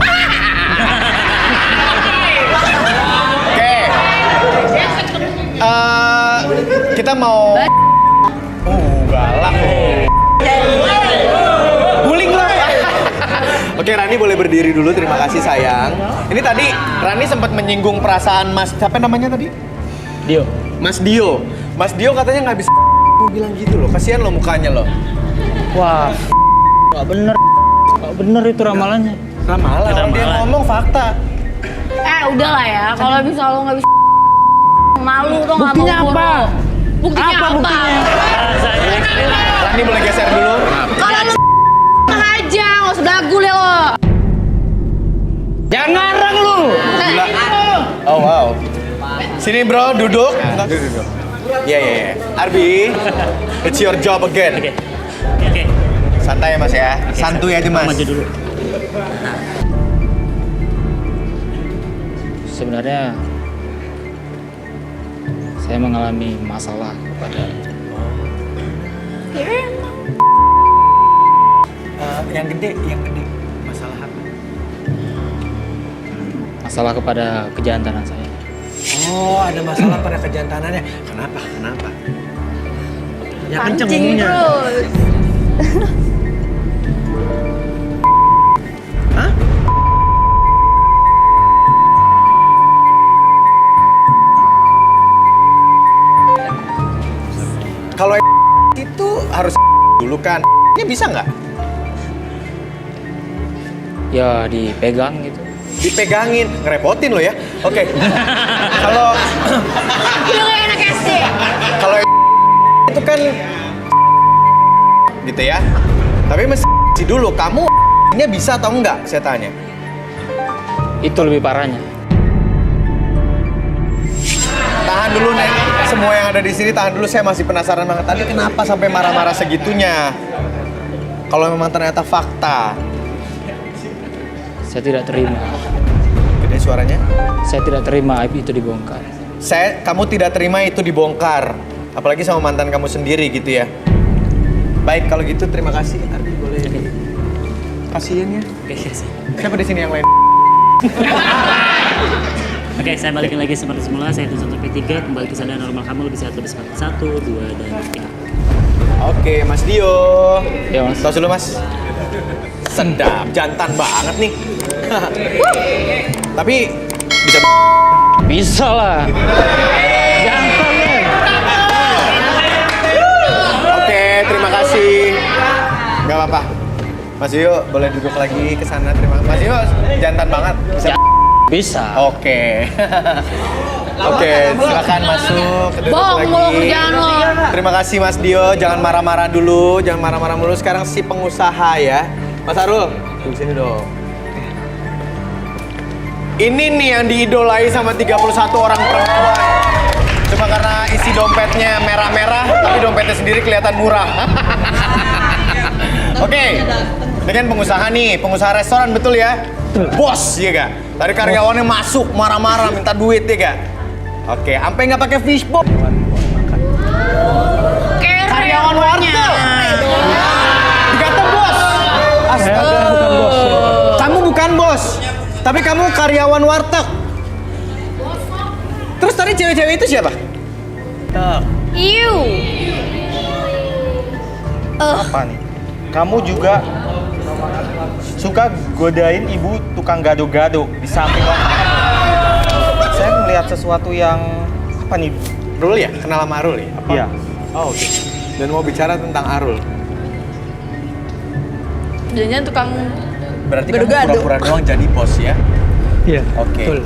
Oke. Kita mau. Galak. Guling lah. Oke, Rani boleh berdiri dulu. Terima kasih sayang. Ini tadi Rani sempat menyinggung perasaan Mas. Siapa namanya tadi? Dio. Mas Dio. Mas Dio katanya nggak bisa. Mau bilang gitu loh. Kasihan lo mukanya lo. Wah, nggak bener itu ramalannya. Ramalan. Orang dia ngomong fakta. Udah lah ya. Kalau bisa lo nggak bisa malu tuh nggak mau. Buktinya apa? Buktinya apa? Rani boleh geser dulu. Kalau lo aja nggak usah belagu ya lo. Jangan ngarang lu. Gila. Oh wow. Sini bro, duduk. Duduk. Iya. Arbi, it's your job again. Oke. Santai ya mas ya. Santuy aja mas. Maju dulu. Sebenarnya saya mengalami masalah kepada Yang gede. Masalah apa? masalah kepada kejantanan saya. Oh, ada masalah pada kejantanannya. Kenapa? Ya Pancing terus. Hah? Kalau itu harus dulu kan. Ini bisa nggak? Ya dipegang gitu. Dipegangin, ngerepotin lo ya. Oke. Kalau Udah kayak anak SD. kalau itu kan gitu ya. Tapi mesti dulu kamu nya bisa atau enggak saya tanya. Itu lebih parahnya. Tahan dulu Nek. Semua yang ada di sini tahan dulu, saya masih penasaran banget tadi kenapa sampai marah-marah segitunya. Kalau memang ternyata fakta. Saya tidak terima. Gede suaranya. Saya tidak terima aib itu dibongkar. Kamu tidak terima itu dibongkar. Apalagi sama mantan kamu sendiri gitu ya. Baik kalau gitu terima kasih. Ardi boleh. Kasihan ya. Oke, Siapa di sini yang lain? Oke, saya balikin lagi seperti semula. Saya hitung 1 sampai 3, kembali ke sadar normal kamu lebih sehat lebih semangat. 1, 2, dan 3. Oke, Mas Dio. Ya, Mas. Tos dulu, Mas. Sedap, jantan banget nih. Tapi bisa Bisa lah. Jangan ya. Oke, terima kasih. Gak apa-apa. Mas Dio boleh duduk lagi ke sana. Terima kasih. Mas Dio jantan banget. Bisa. Oke. Oke, silakan masuk. Duduk Bong, lagi. mulu kerjaan lo. Terima kasih Mas Dio. Jangan marah-marah dulu. Jangan marah-marah mulu. Sekarang si pengusaha ya. Mas Arul, duduk sini dong. Ini nih yang diidolai sama 31 orang perempuan. Cuma karena isi dompetnya merah-merah, tapi dompetnya sendiri kelihatan murah. Oke, ini kan pengusaha nih, pengusaha restoran betul ya? Bos, iya gak? Tadi karyawannya masuk marah-marah minta duit ya gak? Oke, sampai nggak pakai fishbowl. Karyawan warteg. Dikata bos. Astaga, bukan bos. Kamu bukan bos, tapi kamu karyawan warteg. Terus tadi cewek-cewek itu siapa? Iu. Apa nih? Kamu juga suka godain ibu tukang gado-gado di samping orang. Saya lihat sesuatu yang apa nih? Arul ya? Kenal sama Arul ya? Iya. Oh, oke. Dan mau bicara tentang Arul. Jangan tukang Berarti kamu Gado-gado. pura-pura doang jadi bos ya? Iya. Oke. Betul.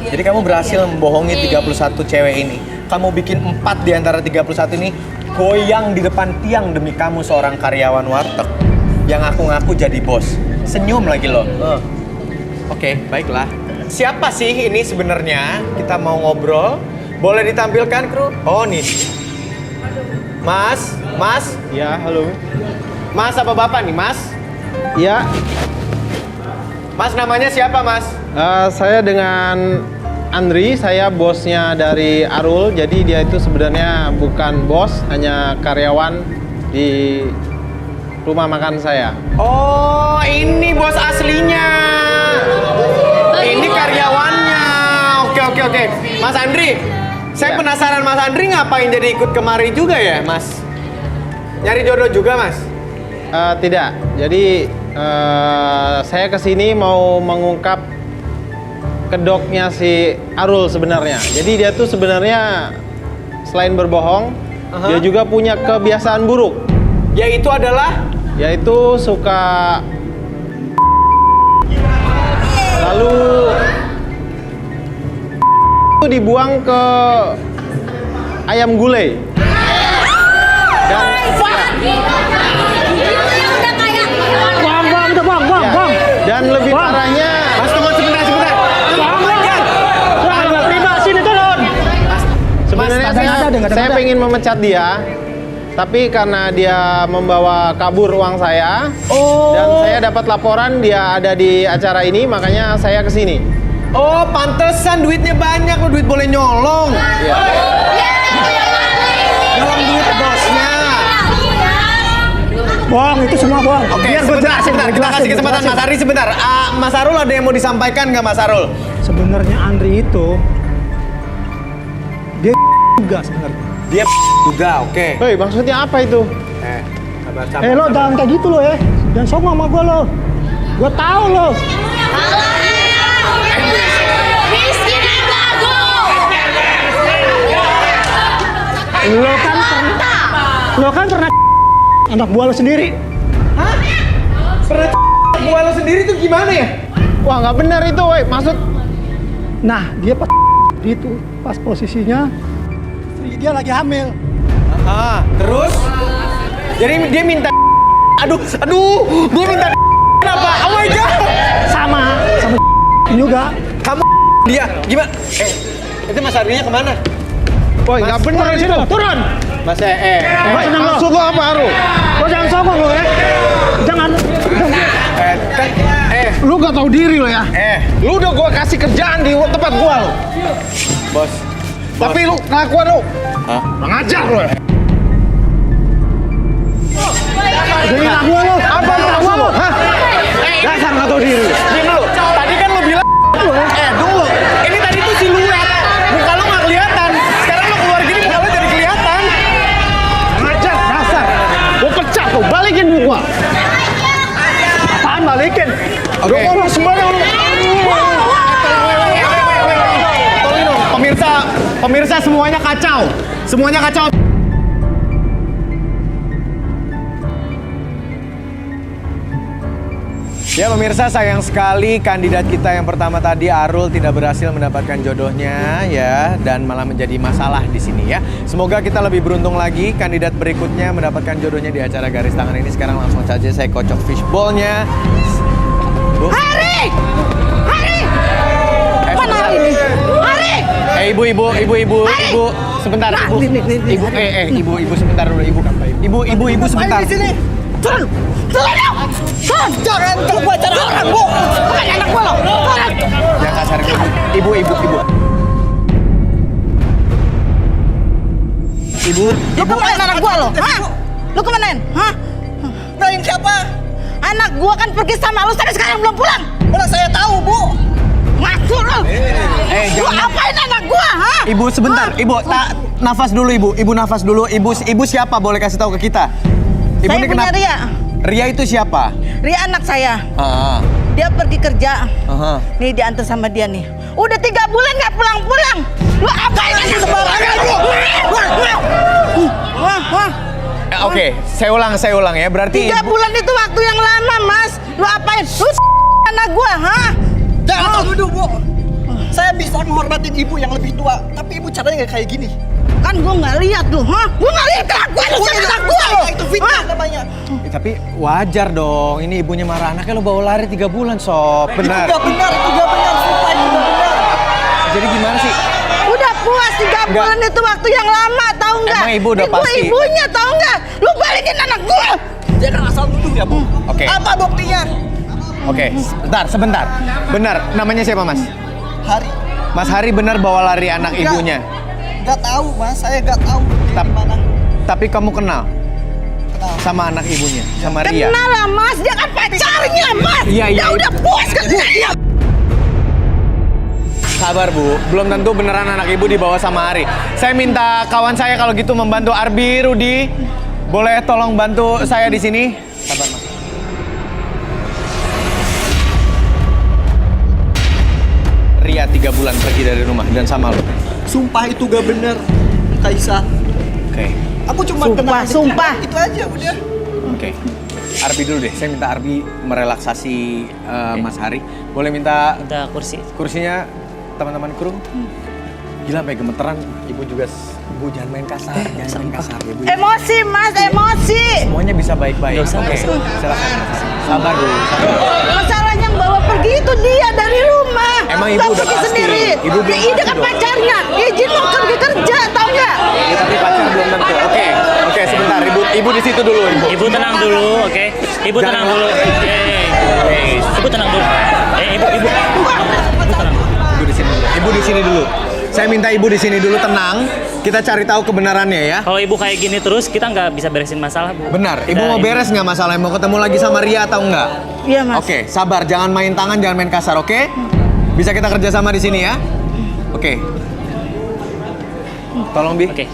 Jadi kamu berhasil membohongi 31 cewek ini. Kamu bikin 4 di antara 31 ini goyang di depan tiang demi kamu seorang karyawan warteg yang ngaku-ngaku jadi bos. Senyum lagi loh. Oke, baiklah. Siapa sih ini sebenarnya? Kita mau ngobrol. Boleh ditampilkan, kru? Oh, nih. Mas, Mas, Ya, halo. Mas apa Bapak nih, Mas? Ya, Mas namanya siapa, Mas? saya dengan Andri, saya bosnya dari Arul. Jadi dia itu sebenarnya bukan bos, hanya karyawan di rumah makan saya. Oh, ini bos aslinya. Ini karyawannya. Oke. Mas Andri, saya penasaran Mas Andri ngapain jadi ikut kemari juga ya, Mas? Nyari jodoh juga, Mas? Tidak. Jadi saya kesini mau mengungkap kedoknya si Arul sebenarnya. Jadi dia tuh sebenarnya selain berbohong, dia juga punya kebiasaan buruk. Yaitu adalah? Yaitu suka lalu itu dibuang ke ayam gulai. Dan dan lebih parahnya, Mas tunggu sebentar. sebenarnya saya pengen memecat dia, tapi karena dia membawa kabur uang saya, dan saya dapat laporan dia ada di acara ini, makanya saya kesini. Oh, pantesan duitnya banyak, lo duit boleh nyolong. Iya. Nyolong duit bosnya. Bohong, itu semua bohong. Oke, Biar gua sebentar. jelasin, Kita gua kasih jelasin, kesempatan gua Mas jelasin. Ari sebentar. Mas Arul ada yang mau disampaikan nggak, Mas Arul? Sebenarnya Andri itu dia juga sebenarnya. Dia juga, oke. Hei, maksudnya apa itu? Sabar. Lo jangan kayak gitu lo ya. Jangan sombong sama gue lo. Gue tahu lo. Miskin dan gago. Lo kan pernah anak buah lo sendiri. Pernah buah lo sendiri tuh gimana ya? Wah, nggak benar itu, woi. Maksud Nah, dia pas itu pas posisinya istri dia lagi hamil. Terus? Jadi dia minta aduh, dia minta kenapa? Oh my god. Sama juga. Kamu dia gimana? Itu Mas Arinya kemana? woi, nggak benar itu. Turun. Mas Maksud lo apa, Arul? Lo jangan sombong lo ya. Jangan. Lu nggak tahu diri lo ya. Lu udah gua kasih kerjaan di tempat gua lo. Bos. Tapi lu kelakuan lu. Mengajar lo. Jadi anak buah lo. Apa maksud lo? Hah? Dasar nggak tahu diri. Diam dulu. Tadi kan lo bilang dulu. Ini tadi tuh siluet. Muka lo nggak kelihatan. Sekarang lo keluar gini muka lo jadi kelihatan. Mengajar, dasar. Gua pecat lo, balikin buku gua. Apaan balikin? Oke. Lu ngomong sembarang lu. Tolong dong, pemirsa semuanya kacau. Semuanya kacau. Ya pemirsa, sayang sekali kandidat kita yang pertama tadi Arul tidak berhasil mendapatkan jodohnya ya, dan malah menjadi masalah di sini ya. Semoga kita lebih beruntung lagi kandidat berikutnya mendapatkan jodohnya di acara garis tangan ini. Sekarang langsung saja saya kocok fishball-nya. Hari! Mana ini? Hari! Ibu, sebentar, ibu, sebentar dulu, ibu, sebentar. Turun! Turun dong! Turun! Jangan gua acara orang, Bu! Bukan anak gua lo! Turun! Jangan kasar, ibu. Lu kemana anak gua lo? Hah? Lu kemanain? Hah? Nain siapa? Anak gua kan pergi sama lu sampai sekarang belum pulang. Mana saya tahu, Bu. Masuk lu. Lu apain anak gua, ha? Ibu sebentar, ibu, nafas dulu ibu. Ibu nafas dulu. Ibu siapa? Boleh kasih tahu ke kita. Ibu Saya ini punya Ria. Ria itu siapa? Ria anak saya. Ah. Dia pergi kerja. Aha. Nih diantar sama dia nih. Udah 3 bulan nggak pulang-pulang. Lu apain aja sembarangan lu? Oke, saya ulang ya. Berarti 3 bulan itu waktu yang lama, Mas. Lu apain? Lu anak gua, hah? Jangan duduk, Bu. Saya bisa menghormatin ibu yang lebih tua, tapi ibu caranya nggak kayak gini. Kan gua nggak lihat lu, hah? Gua nggak lihat kelakuan lu sama anak gua lu. Itu fitnah namanya. tapi wajar dong. Ini ibunya marah anaknya lo bawa lari 3 bulan, Sob. Benar. Itu nggak benar, sumpah itu nggak benar. Jadi gimana sih? Udah puas 3 bulan itu waktu yang lama, tahu nggak? Emang ibu udah pasti? Ibunya tahu nggak? Lu balikin anak gua. Dia kan asal nuduh ya, Bu. Oke. Apa buktinya? Oke, sebentar. Benar, namanya siapa, Mas? Hari. Mas Hari benar bawa lari anak Enggak. ibunya. Nggak tahu, Mas. Saya nggak tahu dia di mana. Tapi kamu kenal Kenal. sama anak ibunya, sama Ria. Kenal lah, Mas. Dia kan pacarnya, Mas. Iya. Dia udah puas kan? Iya. Sabar, Bu. Belum tentu beneran anak ibu dibawa sama Hari. Saya minta kawan saya kalau gitu membantu Arbi, Rudi. Boleh tolong bantu saya di sini? Sabar, Mas. Ria 3 bulan pergi dari rumah dan sama lo. Sumpah itu gak bener, Kaisa. Oke. Aku cuma kenal Sumpah. itu aja udah. Oke. Arbi dulu deh. Saya minta Arbi merelaksasi Mas Hari. Boleh minta Minta kursi. kursinya teman-teman kru? Gila sampai gemeteran. Ibu juga, Bu jangan main kasar, jangan main kasar ya Bu. Emosi, Mas, emosi. Semuanya bisa baik-baik. Nggak usah, Oke, nggak usah. silakan. Sabar dulu. Sabar. Masalahnya yang bawa pergi itu dia dari rumah. Emang ibu Nggak udah pergi pasti? sendiri. Ibu belum Ide pasti kan dong? pacarnya. Izin mau pergi kerja, tau nggak? Ya, tapi pacar belum tentu. Oke, sebentar. Ibu di situ dulu, Ibu. Ibu tenang dulu, oke? Ibu tenang Jangan- dulu. Ibu tenang dulu. Ibu tenang. Ibu di sini. Ibu di sini dulu. Saya minta Ibu di sini dulu tenang. Kita cari tahu kebenarannya ya. Kalau ibu kayak gini terus, kita nggak bisa beresin masalah, Bu. Benar. Ibu Udah, mau beres nggak masalahnya? Mau ketemu lagi sama Ria atau enggak? Iya, Mas. Oke, sabar. Jangan main tangan, jangan main kasar, oke? Bisa kita kerja sama di sini ya? Oke. Tolong, Bi. Oke.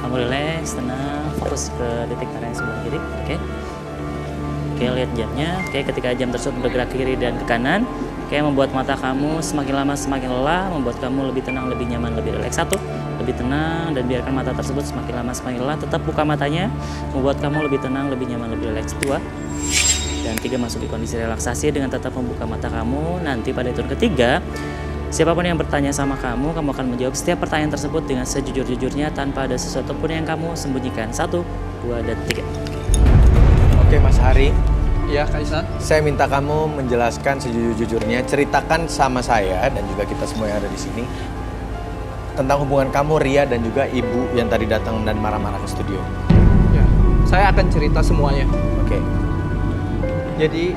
Kamu relax, tenang, fokus ke detik merah yang sebelah kiri, oke? Oke, lihat jamnya. Oke, ketika jam tersebut bergerak ke kiri dan ke kanan, oke, membuat mata kamu semakin lama semakin lelah, membuat kamu lebih tenang, lebih nyaman, lebih rileks. 1, lebih tenang dan biarkan mata tersebut semakin lama semakin lelah. Tetap buka matanya, membuat kamu lebih tenang, lebih nyaman, lebih rileks. 2 dan 3, masuki kondisi relaksasi dengan tetap membuka mata kamu. Nanti pada hitungan ketiga, siapapun yang bertanya sama kamu akan menjawab setiap pertanyaan tersebut dengan sejujur-jujurnya tanpa ada sesuatu pun yang kamu sembunyikan. 1, 2, dan 3. Oke, Mas Hari. Iya, Kaisa. Saya minta kamu menjelaskan sejujur-jujurnya, ceritakan sama saya dan juga kita semua yang ada di sini tentang hubungan kamu, Ria, dan juga ibu yang tadi datang dan marah-marah ke studio. Ya, saya akan cerita semuanya. Oke. Jadi,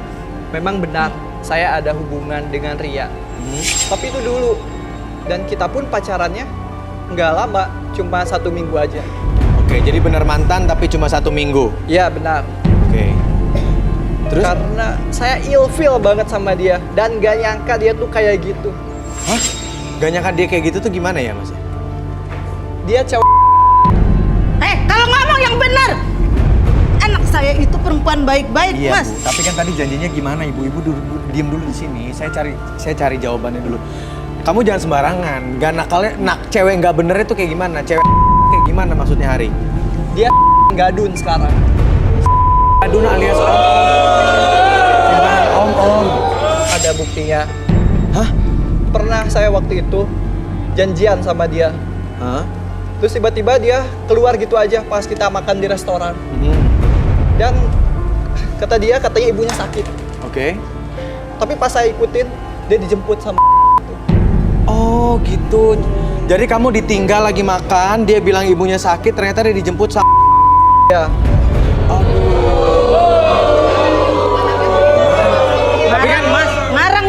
memang benar saya ada hubungan dengan Ria. Tapi itu dulu. Dan kita pun pacarannya nggak lama, cuma 1 minggu aja. Oke, jadi benar mantan tapi cuma 1 minggu. Iya, benar. Oke. Terus? Karena saya ilfeel banget sama dia dan gak nyangka dia tuh kayak gitu. Hah? Gak nyangka dia kayak gitu tuh gimana ya, Mas? Dia cewek. Kalau ngomong yang benar. Anak saya itu perempuan baik-baik, Iya, Mas. Bu. Tapi kan tadi janjinya gimana, Ibu? Ibu diem dulu di sini. Saya cari jawabannya dulu. Kamu jangan sembarangan. Gak nakalnya, cewek nggak bener itu kayak gimana? Cewek kayak gimana maksudnya, Hari? Dia gadun sekarang. Adun alias simpanan om. Ada buktinya. Hah? Pernah saya waktu itu janjian sama dia. Hah? Terus tiba-tiba dia keluar gitu aja pas kita makan di restoran. Dan katanya ibunya sakit. Oke. Tapi pas saya ikutin, dia dijemput sama Oh gitu. Jadi kamu ditinggal lagi makan, dia bilang ibunya sakit, ternyata dia dijemput sama ya. Tapi kan Mas, ngarang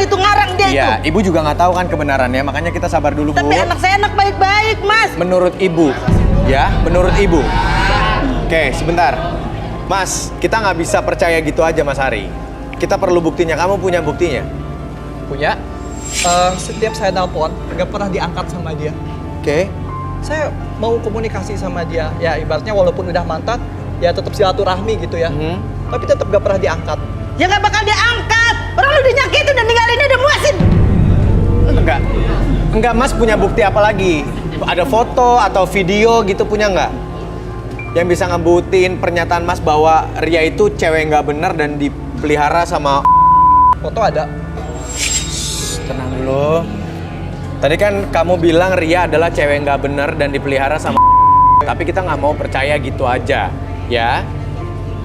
dia iya, itu. ibu juga nggak tahu kan kebenarannya, makanya kita sabar dulu, Bu. Tapi anak saya anak baik-baik, Mas. Menurut ibu, ya, menurut ibu. Oke, sebentar. Mas, kita nggak bisa percaya gitu aja, Mas Hari. Kita perlu buktinya. Kamu punya buktinya? Punya. Setiap saya nelpon, nggak pernah diangkat sama dia. Oke. Saya mau komunikasi sama dia. Ya ibaratnya walaupun udah mantan, ya tetap silaturahmi gitu ya. Tapi tetap nggak pernah diangkat. Ya nggak bakal diangkat. Orang lu dinyakitin dan ninggalinnya udah muasin. Enggak, Mas punya bukti apa lagi? Ada foto atau video gitu punya nggak? Yang bisa ngebuktiin pernyataan Mas bahwa Ria itu cewek nggak bener dan dipelihara sama... Foto ada. Tenang dulu. Tadi kan kamu bilang Ria adalah cewek nggak bener dan dipelihara sama... Tapi kita nggak mau percaya gitu aja, ya.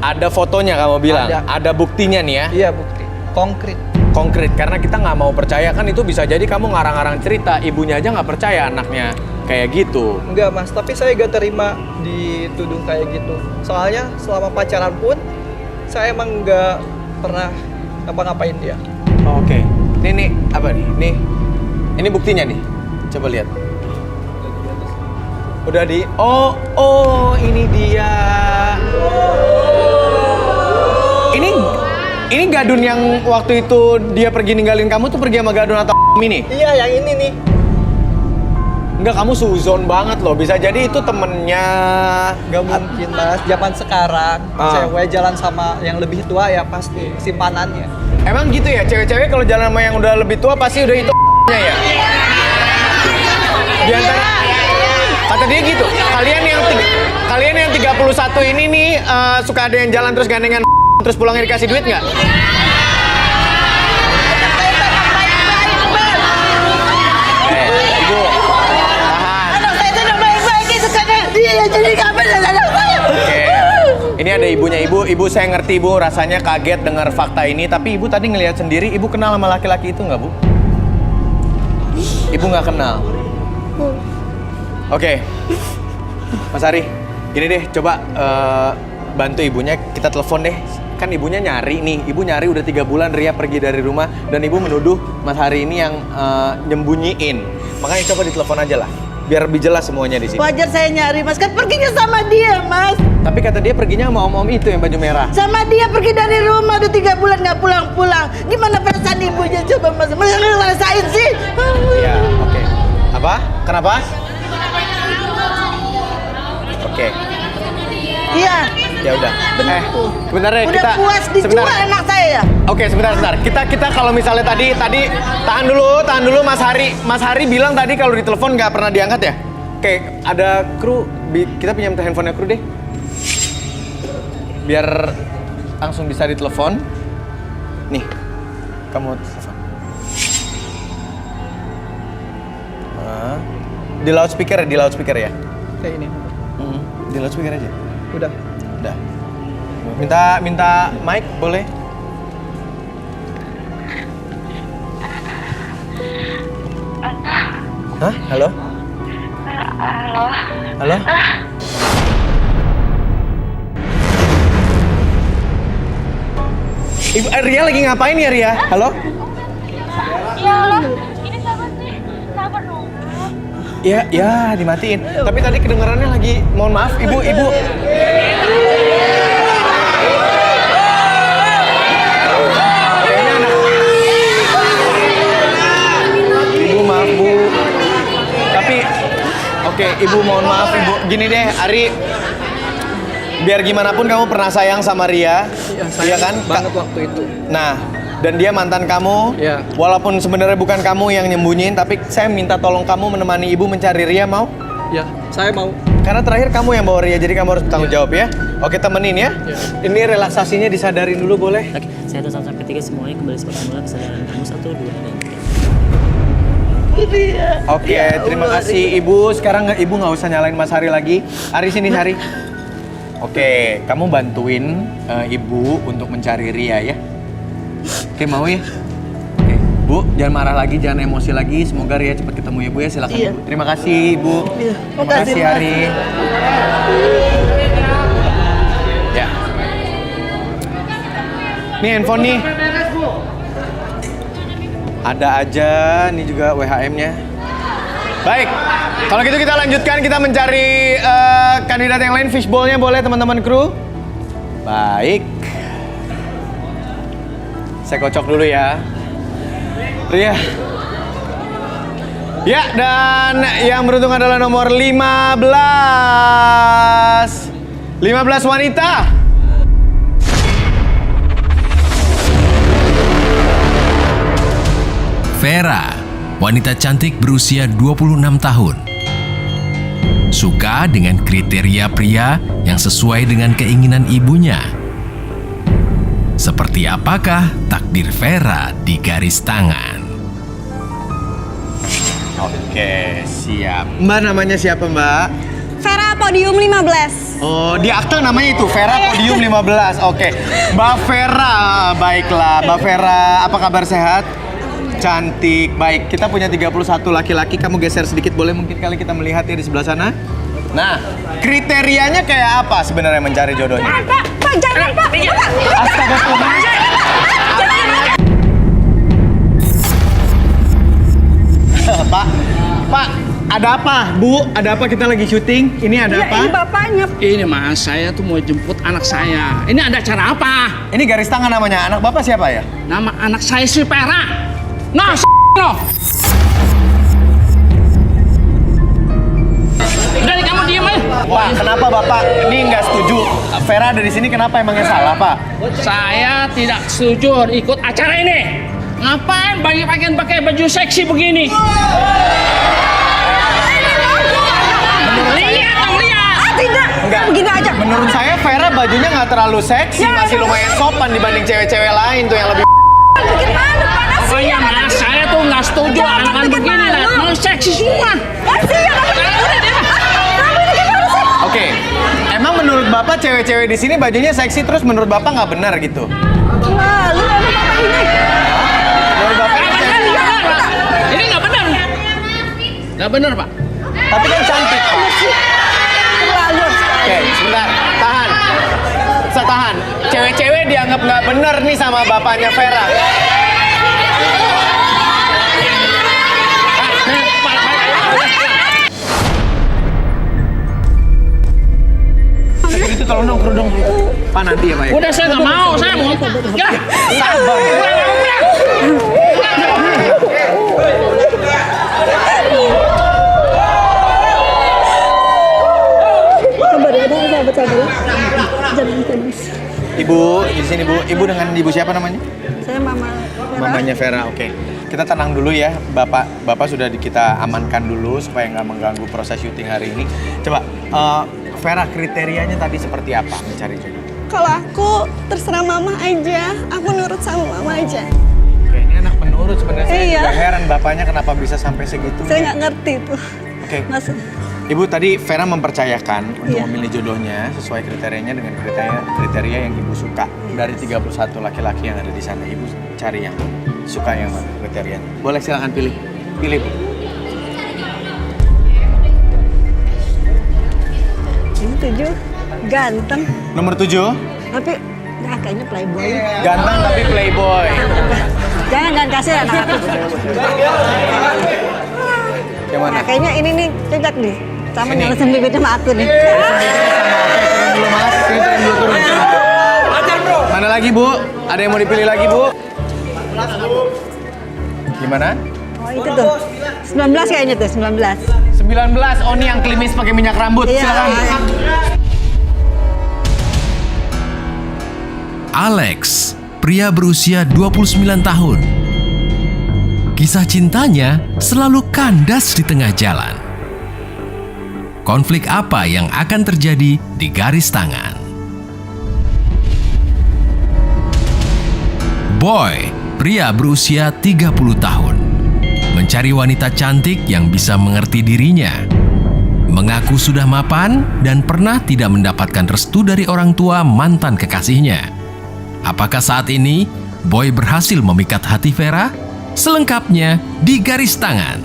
Ada fotonya kamu bilang, ada buktinya nih ya? Iya, bukti. Konkret. Konkret, karena kita nggak mau percaya kan itu bisa jadi kamu ngarang-ngarang cerita, ibunya aja nggak percaya anaknya kayak gitu. Enggak Mas, tapi saya gak terima dituduh kayak gitu. Soalnya selama pacaran pun saya emang gak pernah ngapa-ngapain dia. Oke. Nih apa nih? Ini buktinya nih. Coba lihat. Udah di. Oh, ini dia. Ini Gadun yang waktu itu dia pergi ninggalin kamu tuh pergi sama Gadun atau ini? Iya, yang ini nih. Enggak, kamu suzon banget loh. Bisa jadi itu temennya. Gak mungkin Mas, zaman sekarang cewek jalan sama yang lebih tua ya pasti simpanannya. Emang gitu ya? Cewek-cewek kalau jalan sama yang udah lebih tua pasti udah itu ya? Di antara kata dia gitu. Kalian yang 31 ini nih suka ada yang jalan terus gandengan terus pulangnya dikasih duit nggak? Ibu, tahan. Anak saya sudah baik-baik, sekarang dia jadi kabel dan anak saya. Oke. Ini ada ibunya ibu saya ngerti ibu rasanya kaget dengar fakta ini, tapi ibu tadi ngelihat sendiri, ibu kenal sama laki-laki itu nggak bu? Ibu nggak kenal. Oke. Mas Ari, gini deh, coba bantu ibunya, kita telepon deh. Kan ibunya nyari nih, ibu nyari udah 3 bulan Ria pergi dari rumah dan ibu menuduh Mas Hari ini yang nyembunyiin. Makanya coba ditelepon aja lah, biar lebih jelas semuanya di sini. Wajar saya nyari Mas, kan perginya sama dia Mas. Tapi kata dia perginya sama om-om itu yang baju merah. Sama dia pergi dari rumah udah 3 bulan nggak pulang-pulang. Gimana perasaan ibunya coba Mas? Mas ngerasain sih? Ya, oke. Apa? Kenapa? Oke. Iya. Ya udah. Sebentar deh Udah kita. puas dijual anak saya ya? Oke, sebentar. Kita kalau misalnya tadi tahan dulu Mas Hari bilang tadi kalau ditelepon nggak pernah diangkat ya? Oke, ada kru, kita pinjam handphonenya kru deh. Biar langsung bisa ditelepon. Nih, kamu telepon. Di loudspeaker ya? Kayak ini. Di loudspeaker aja. Udah. Minta mic boleh? Hah? Halo? Halo? Ibu Ria lagi ngapain ya Ria? Halo? Ya Allah, ini sabar sih, sabar dong. Ya dimatiin. Tapi tadi kedengarannya lagi, mohon maaf ibu. Ibu maaf bu. Tapi, oke, ibu mohon maaf ibu. Gini deh, Ari. Biar gimana pun kamu pernah sayang sama Ria, Iya kan? banget waktu itu. Nah, dan dia mantan kamu. Iya. Walaupun sebenarnya bukan kamu yang nyembunyiin, tapi saya minta tolong kamu menemani ibu mencari Ria, mau? Ya, saya mau. Karena terakhir kamu yang bawa Ria, jadi kamu harus bertanggung jawab ya. Oke, temenin ya. Ini relaksasinya disadarin dulu boleh? Oke, saya hitung sampai 3 semuanya kembali seperti semula kesadaran kamu 1, 2, dan 3. Oke, terima kasih ibu. Sekarang ibu nggak usah nyalain Mas Hari lagi. Hari sini Hari. Oke, kamu bantuin ibu untuk mencari Ria ya. Oke, mau ya? Oke, Bu, jangan marah lagi, jangan emosi lagi. Semoga Ria cepat ketemu ya Bu ya. Silakan. Iya. Bu. Terima kasih Ibu. Iya. Terima kasih Hari. Ya. Nih handphone nih. Ada aja, nih juga WHM-nya. Baik, kalau gitu kita lanjutkan, kita mencari kandidat yang lain. Fishbowl-nya boleh teman-teman kru? Baik. Saya kocok dulu ya. Ria. Ya, dan yang beruntung adalah nomor 15. 15 wanita. Vera, wanita cantik berusia 26 tahun. Suka dengan kriteria pria yang sesuai dengan keinginan ibunya. Seperti apakah takdir Vera di garis tangan? Oke, siap. Mbak namanya siapa, Mbak? Vera Podium 15. Oh, di akte namanya itu Vera Podium 15. Oke. Mbak Vera, baiklah. Mbak Vera, apa kabar, sehat? Cantik. Baik, kita punya 31 laki-laki. Kamu geser sedikit boleh mungkin kali kita melihat ya di sebelah sana. Nah, kriterianya kayak apa sebenarnya mencari jodohnya? Pak, jangan Pak. Astaga, Tuhan. Pak, ada apa? Bu, ada apa? Kita lagi syuting. Ini ada apa? Ini bapaknya. Ini mas, saya tuh mau jemput anak saya. Ini ada acara apa? Ini garis tangan namanya. Anak bapak siapa ya? Nama anak saya si Pera. Nah, no. Udah nih, kamu diem aja. Pak, kenapa bapak ini nggak setuju? Vera ada di sini, kenapa emangnya salah, Pak? Saya tidak setuju ikut acara ini. Ngapain pakai baju seksi begini? Lihat dong, lihat. Tidak. Enggak. Begini aja. Menurut saya Vera bajunya nggak terlalu seksi, masih lumayan sopan dibanding cewek-cewek lain tuh yang lebih. Bikin malu Pak. Pokoknya mas, saya tuh nggak setuju anak-anak begini lah. Mau seksi semua. Oke, emang menurut bapak cewek-cewek di sini bajunya seksi terus menurut bapak nggak benar gitu? Malu sama bapak ini. Menurut bapak ini seksi. Ini nggak benar. Nggak benar pak. Tapi kan cantik, Pak. Terlalu. Oke, sebentar, tahan. Bisa tahan. Cewek-cewek dianggap nggak benar nih sama bapaknya Vera. Itu tolong dong kerudung. Pak nanti ya Pak ya. Udah saya nggak mau, saya mau. Ya, Sabar. Ibu, di sini Bu. Ibu dengan ibu siapa namanya? Saya Mama. Mamanya Vera. Oke. Kita tenang dulu ya. Bapak sudah kita amankan dulu supaya nggak mengganggu proses syuting hari ini. Coba Vera, kriterianya tadi seperti apa mencari jodoh? Kalau aku terserah mama aja, aku nurut sama mama aja. Oke, ini anak penurut sebenarnya. Saya Iya. juga heran bapaknya kenapa bisa sampai segitu. Saya nggak ngerti tuh. Oke. Mas, Ibu tadi Vera mempercayakan untuk Iya. memilih jodohnya sesuai kriterianya dengan kriteria yang Ibu suka. Dari 31 laki-laki yang ada di sana, Ibu cari yang suka yang mana kriterianya. Boleh silakan pilih. Pilih, Bu. ini 7. Ganteng. Nomor 7. Tapi nah, kayaknya playboy. Ganteng tapi playboy. Jangan kasih anak aku. Yang mana? Nah, kayaknya ini nih cocok nih. Sama Ini. nyalasin bibirnya sama aku nih. Turun dulu Mas, sini turun. Mana lagi Bu? Ada yang mau dipilih lagi Bu? Gimana? Oh itu tuh. 19 kayaknya tuh, 19. 19. Oh ini yang klimis pakai minyak rambut. Iya. Silakan. Alex, pria berusia 29 tahun. Kisah cintanya selalu kandas di tengah jalan. Konflik apa yang akan terjadi di garis tangan? Boy, pria berusia 30 tahun. Mencari wanita cantik yang bisa mengerti dirinya. Mengaku sudah mapan dan pernah tidak mendapatkan restu dari orang tua mantan kekasihnya. Apakah saat ini Boy berhasil memikat hati Vera? Selengkapnya di garis tangan.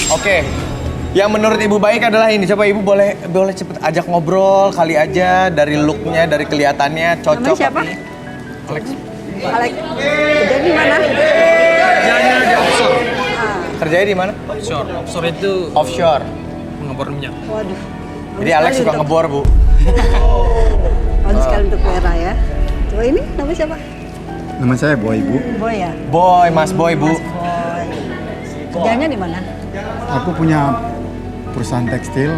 Oke. Yang menurut Ibu baik adalah ini. Coba Ibu boleh cepet ajak ngobrol kali aja dari looknya, dari kelihatannya cocok. Namanya siapa? Alex. Alex. Kerja di mana? Kerjanya di offshore. Kerjanya di mana? Offshore. Offshore itu Offshore. mengebor minyak. Waduh. Jadi Alex suka ngebor, Bu. Bagus sekali untuk Vera ya. Coba ini namanya siapa? Nama saya Boy, Bu. Boy ya? Boy, Mas Boy, Bu. Boy. Kerjanya di mana? Aku punya perusahaan tekstil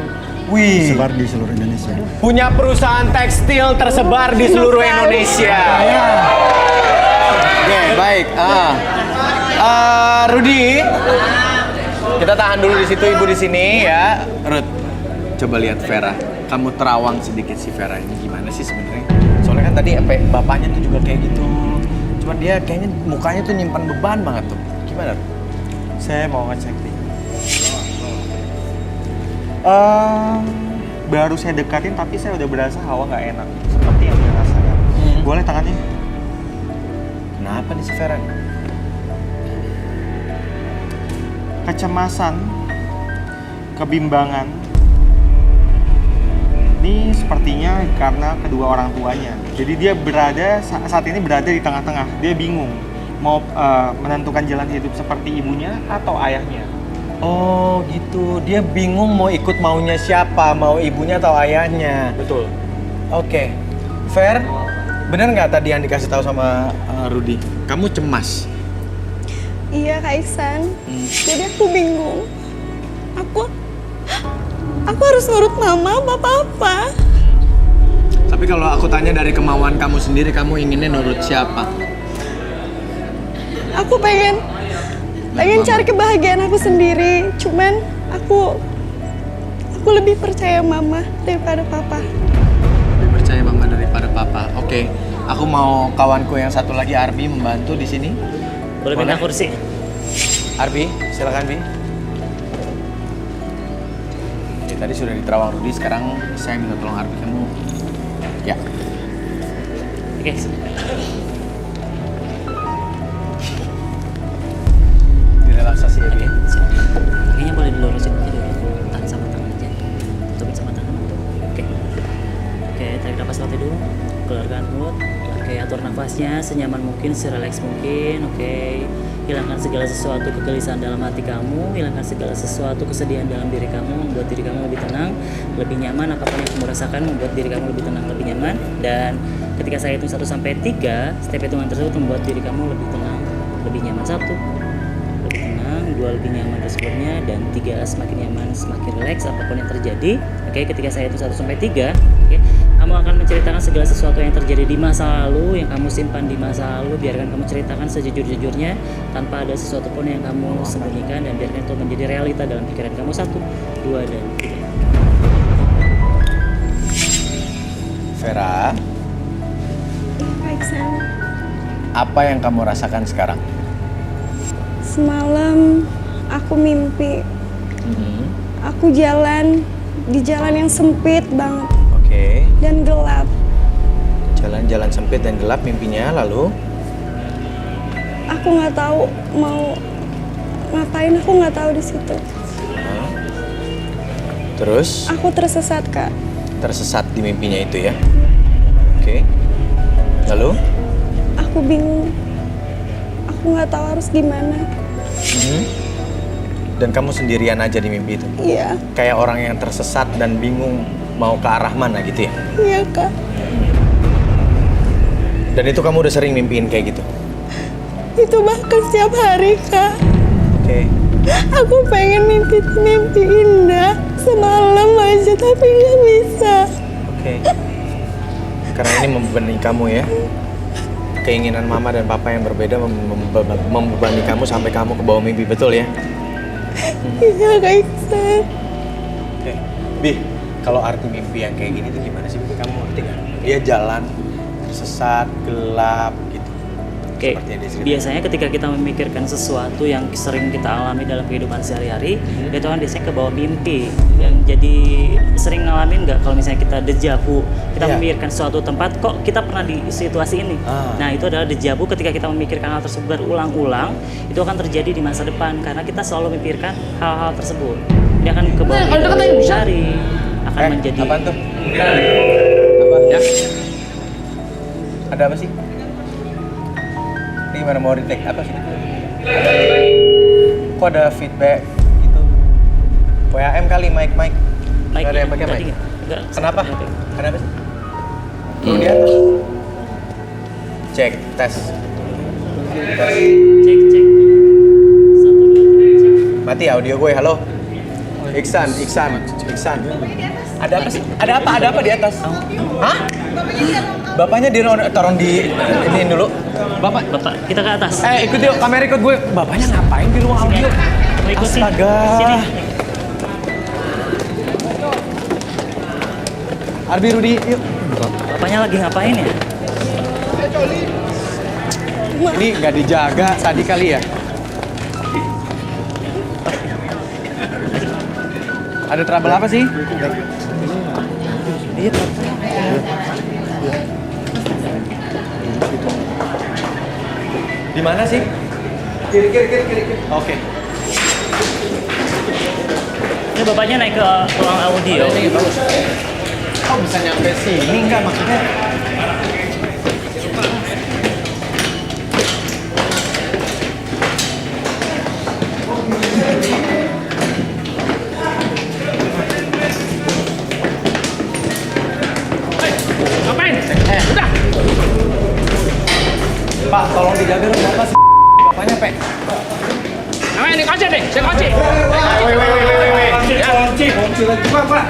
Wih. tersebar di seluruh Indonesia. Punya perusahaan tekstil tersebar di seluruh Indonesia. Oke, baik. Rudi, kita tahan dulu di situ, ibu di sini ya. Ruth, coba lihat Vera. Kamu terawang sedikit si Vera ini gimana sih sebenarnya? Soalnya kan tadi bapaknya tuh juga kayak gitu. Cuman dia kayaknya mukanya tuh nyimpan beban banget tuh. Gimana? Saya mau ngecek nih. Baru saya dekatin tapi saya udah berasa hawa nggak enak. Seperti yang saya rasakan. Boleh tangannya? Kenapa nih si Vera? Kecemasan, kebimbangan. Ini sepertinya karena kedua orang tuanya. Jadi dia saat ini berada di tengah-tengah. Dia bingung mau menentukan jalan hidup seperti ibunya atau ayahnya. Oh gitu, dia bingung mau ikut maunya siapa, mau ibunya atau ayahnya. Betul. Oke, Fer, bener nggak tadi yang dikasih tahu sama Rudi? Kamu cemas. Iya Kak Iksan. Jadi aku bingung. Aku harus nurut mama apa? Tapi kalau aku tanya dari kemauan kamu sendiri, kamu inginnya nurut siapa? Aku pengen cari kebahagiaan aku sendiri. Cuman aku lebih percaya mama daripada papa. Lebih percaya mama daripada papa. Oke, aku mau kawanku yang satu lagi Arbi membantu di sini. Boleh pindah kursi. Arbi, silakan Bi. Oke, tadi sudah diterawang Rudi, sekarang saya minta tolong Arbi kamu. Ya. Oke. Direlaksasi ya, Bi. Kakinya boleh dilurusin aja dulu. Tahan sama tangan aja. Tutupin sama tangan. Oke. Oke, tarik nafas nanti dulu. Keluarkan mulut. Oke, atur nafasnya senyaman mungkin, serelax mungkin. Oke. Hilangkan segala sesuatu kegelisahan dalam hati kamu, hilangkan segala sesuatu kesedihan dalam diri kamu, membuat diri kamu lebih tenang, lebih nyaman. Apapun yang kamu rasakan membuat diri kamu lebih tenang, lebih nyaman. Dan ketika saya hitung 1 sampai 3, setiap hitungan tersebut membuat diri kamu lebih tenang, lebih nyaman. 1, lebih tenang. 2, lebih nyaman responnya. Dan 3, semakin nyaman, semakin relax apapun yang terjadi. Oke, ketika saya hitung 1 sampai 3, oke, kamu akan menceritakan segala sesuatu yang terjadi di masa lalu, yang kamu simpan di masa lalu. Biarkan kamu ceritakan sejujur-jujurnya tanpa ada sesuatu pun yang kamu sembunyikan, dan biarkan itu menjadi realita dalam pikiran kamu. 1, 2, dan 3. Vera, Baik, Sam. apa yang kamu rasakan sekarang? Semalam aku mimpi. Aku jalan di jalan yang sempit banget Oke. dan gelap. Jalan-jalan sempit dan gelap mimpinya, lalu? Aku nggak tahu mau ngapain, aku nggak tahu di situ. Terus? Aku tersesat, Kak. Tersesat di mimpinya itu ya? Oke. Lalu? Aku bingung. Aku nggak tahu harus gimana. Dan kamu sendirian aja di mimpi itu? Iya. Kayak orang yang tersesat dan bingung mau ke arah mana gitu ya? Iya, Kak. Dan itu kamu udah sering mimpiin kayak gitu? Itu bahkan setiap hari, Kak. Oke. Aku pengen mimpi indah semalam aja, tapi nggak bisa. Oke. Karena ini membebani kamu ya? Keinginan mama dan papa yang berbeda membebani kamu sampai kamu ke bawah mimpi, betul ya? Iya, Kak Iksan. Oke. Bi, kalau arti mimpi yang kayak gini tuh gimana sih? Kamu ngerti nggak? Dia jalan, tersesat, gelap gitu. Oke, biasanya ketika kita memikirkan sesuatu yang sering kita alami dalam kehidupan sehari-hari, itu kan biasanya ke bawah mimpi. Yang jadi sering ngalamin nggak kalau misalnya kita dejavu, kita memikirkan suatu tempat, kok kita pernah di situasi ini. Nah, itu adalah dejavu. Ketika kita memikirkan hal tersebut berulang-ulang, itu akan terjadi di masa depan karena kita selalu memikirkan hal-hal tersebut. Dia akan ke bawah mimpi hari, akan menjadi. Apaan tuh? Apa? Ya? Ada apa sih? Ini gimana mau retake apa sih? Kok ada feedback gitu? WAM kali, mic. Nggak ada yang pakai mic? Kenapa? Kenapa sih? Perlu di atas. Cek, tes. Cek. 1, 2, 3, cek. Mati audio gue, halo? Iksan. Ada apa sih? Ada apa di atas? Hah? Bapaknya tolong di iniin dulu. Bapak, kita ke atas. Ikut yuk, kamera ikut gue. Bapaknya ngapain di ruang audio? Ikutin. Astaga. Sini. Arbi, Rudi, yuk. Bapaknya lagi ngapain ya? Ini nggak dijaga tadi kali ya? Ada trouble apa sih? Iya. Di mana sih? Kiri. Oke. Ini bapaknya naik ke ruang audio. Kok bisa nyampe sini enggak maksudnya? Ngapain? Udah. Pak, tolong dijaga dong Bapak. Bapaknya, Pak. Ngapain ini kunci nih? Saya kunci. Kunci lagi, Pak.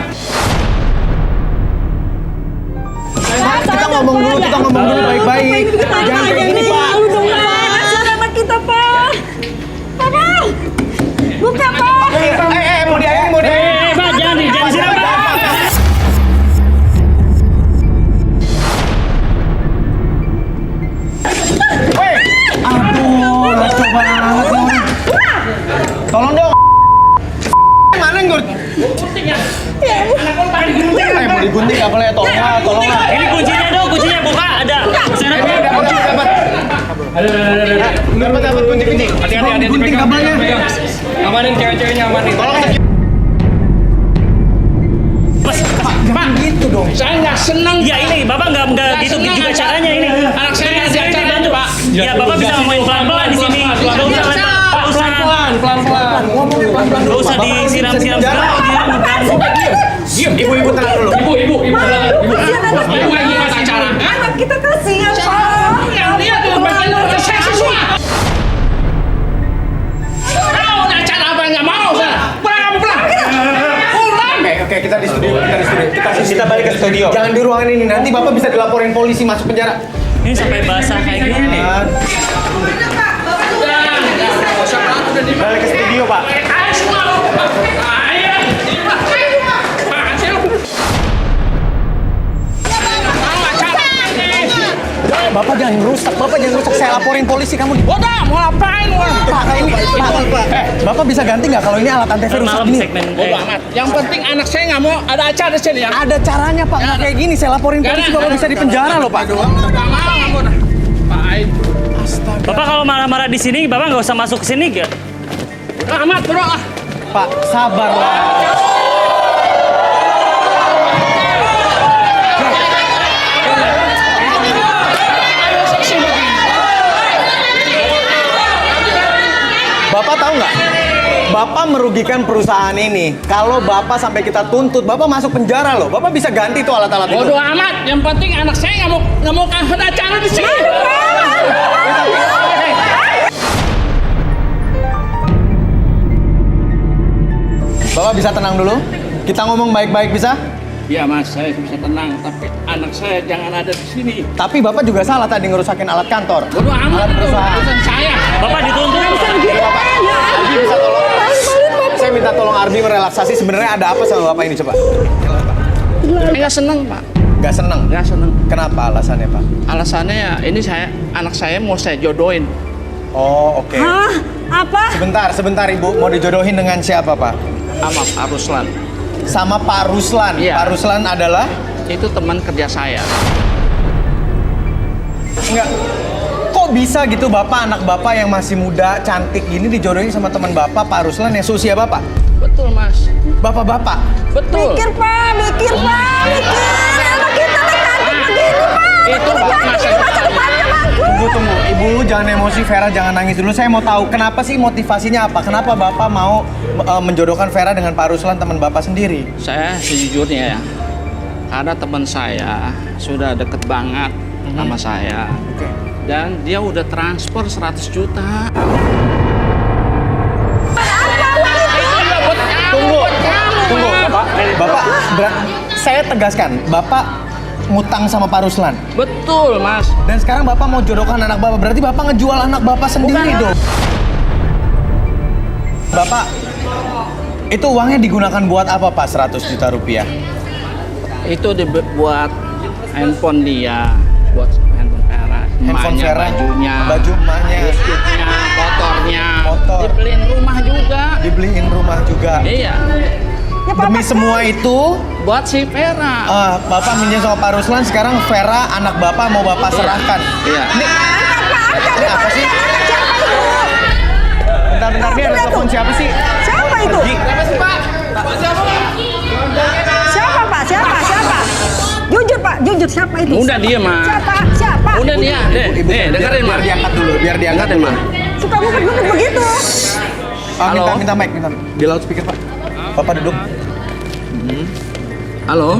Kita ngomong dulu baik-baik. Jangan kayak gini, Pak. Anak kita, Pak. Papa. Buka, Pak. Mau diayain. Pak, jangan disiram, Pak. Aduh, lucu banget nih orang. Tolong dong. Mana yang gue? Mau digunting gak boleh, tolonglah. Ini kuncinya dong, kuncinya buka, ada. Syaratnya. Dapat kunci. Hati-hati. Gunting kabelnya. Amanin cewek-ceweknya, amanin. Tolong. Pak, gitu dong. saya nggak seneng. Ya ini, Bapak nggak gitu juga caranya ini. Anak saya diajarin, Pak. Ya, Bapak bisa ngomongin pelan-pelan di sini. Nggak usah Pelan-pelan. Nggak usah disiram-siram segala. Diam, ibu tenang dulu. Ibu lagi mas acara. Anak kita kasihan, Pak. Yang dia tuh bagian udah seksi semua. Kau udah acara apa nggak mau, saya. Pulang. Oke, kita di studio. Kita balik ke studio. Jangan di ruangan ini, nanti Bapak bisa dilaporin polisi masuk penjara. Ini sampai basah kayak gini. Balik ke studio, Pak. Ayo semua lu. Ayo. Bapak jangan rusak. Saya laporin polisi kamu. Udah, mau ngapain? Pak, Bapak bisa ganti nggak kalau ini alat antv rusak Malam gini? segmen. Bodoh amat. Yang penting anak saya nggak mau ada acara di sini ya. Ada caranya, Pak. Nggak kayak gini, saya laporin polisi, Bapak bisa di penjara loh, Pak. Nggak mau. Pak Aib. Bapak kalau marah-marah di sini, Bapak nggak usah masuk ke sini, gak? Bodoh amat, bro. Pak, sabarlah. Bapak tahu nggak? Bapak merugikan perusahaan ini. Kalau Bapak sampai kita tuntut, Bapak masuk penjara loh. Bapak bisa ganti tuh alat-alat itu. Bodoh amat. Yang penting anak saya nggak mau ada acara di sini. Bapak bisa tenang dulu. Kita ngomong baik-baik bisa? Iya mas, saya bisa tenang. Tapi anak saya jangan ada di sini. Tapi Bapak juga salah tadi ngerusakin alat kantor. Bodoh amat Alat itu perusahaan. urusan saya. Bapak dituntut. Arbi bisa tolong. Saya minta tolong Arbi merelaksasi. Sebenarnya ada apa sama Bapak ini coba? Saya nggak seneng pak. Gak seneng? Nggak seneng. Kenapa alasannya Pak? Alasannya ya ini anak saya mau saya jodohin. Oh oke. Hah? Apa? Sebentar Ibu. Mau dijodohin dengan siapa Pak? Sama Pak Ruslan. Sama Pak Ruslan. Iya. Pak Ruslan adalah? Itu teman kerja saya. Enggak. Kok bisa gitu Bapak, anak Bapak yang masih muda, cantik gini dijodohin sama teman Bapak, Pak Ruslan yang seusia Bapak? Betul mas. Bapak-bapak? Betul. Mikir, Pak. Anak kita cantik begini, Pak. Itu buat masa depannya. Tunggu. Ibu jangan emosi, Vera jangan nangis dulu. Saya mau tahu kenapa sih motivasinya apa? Kenapa Bapak mau menjodohkan Vera dengan Pak Ruslan teman Bapak sendiri? Saya sejujurnya ya, karena teman saya sudah deket banget sama saya. Dan dia udah transfer 100 juta. Tunggu. Saya tegaskan, Bapak ngutang sama Pak Ruslan. Betul, Mas. Dan sekarang Bapak mau jodohkan anak Bapak, berarti Bapak ngejual anak Bapak sendiri Bukan. dong. Bapak, itu uangnya digunakan buat apa Pak 100 juta rupiah? Itu dibuat handphone dia, buat handphone Vera. Handphone Emaknya, Vera, bajunya, baju emaknya, listriknya, motornya, motor, dibeliin rumah juga. dibeliin rumah juga. Iya. Demi semua itu, buat si Vera. Bapak minjem sama Pak Ruslan, sekarang Vera anak Bapak mau Bapak serahkan. Iya. Ini apa sih? Bentar-bentar, ini ada telepon siapa sih? Siapa itu? Siapa sih Pak? Siapa Pak? Siapa? Jujur Pak, jujur siapa itu? Udah diem, Ma. Siapa? Udah dia, dengerin, Ma. Biar diangkat dulu, biar diangkat Dengerin, dulu. Ma. Suka ngumpet-ngumpet begitu. Halo? Minta mic, di loudspeaker Pak. Bapak duduk. Halo?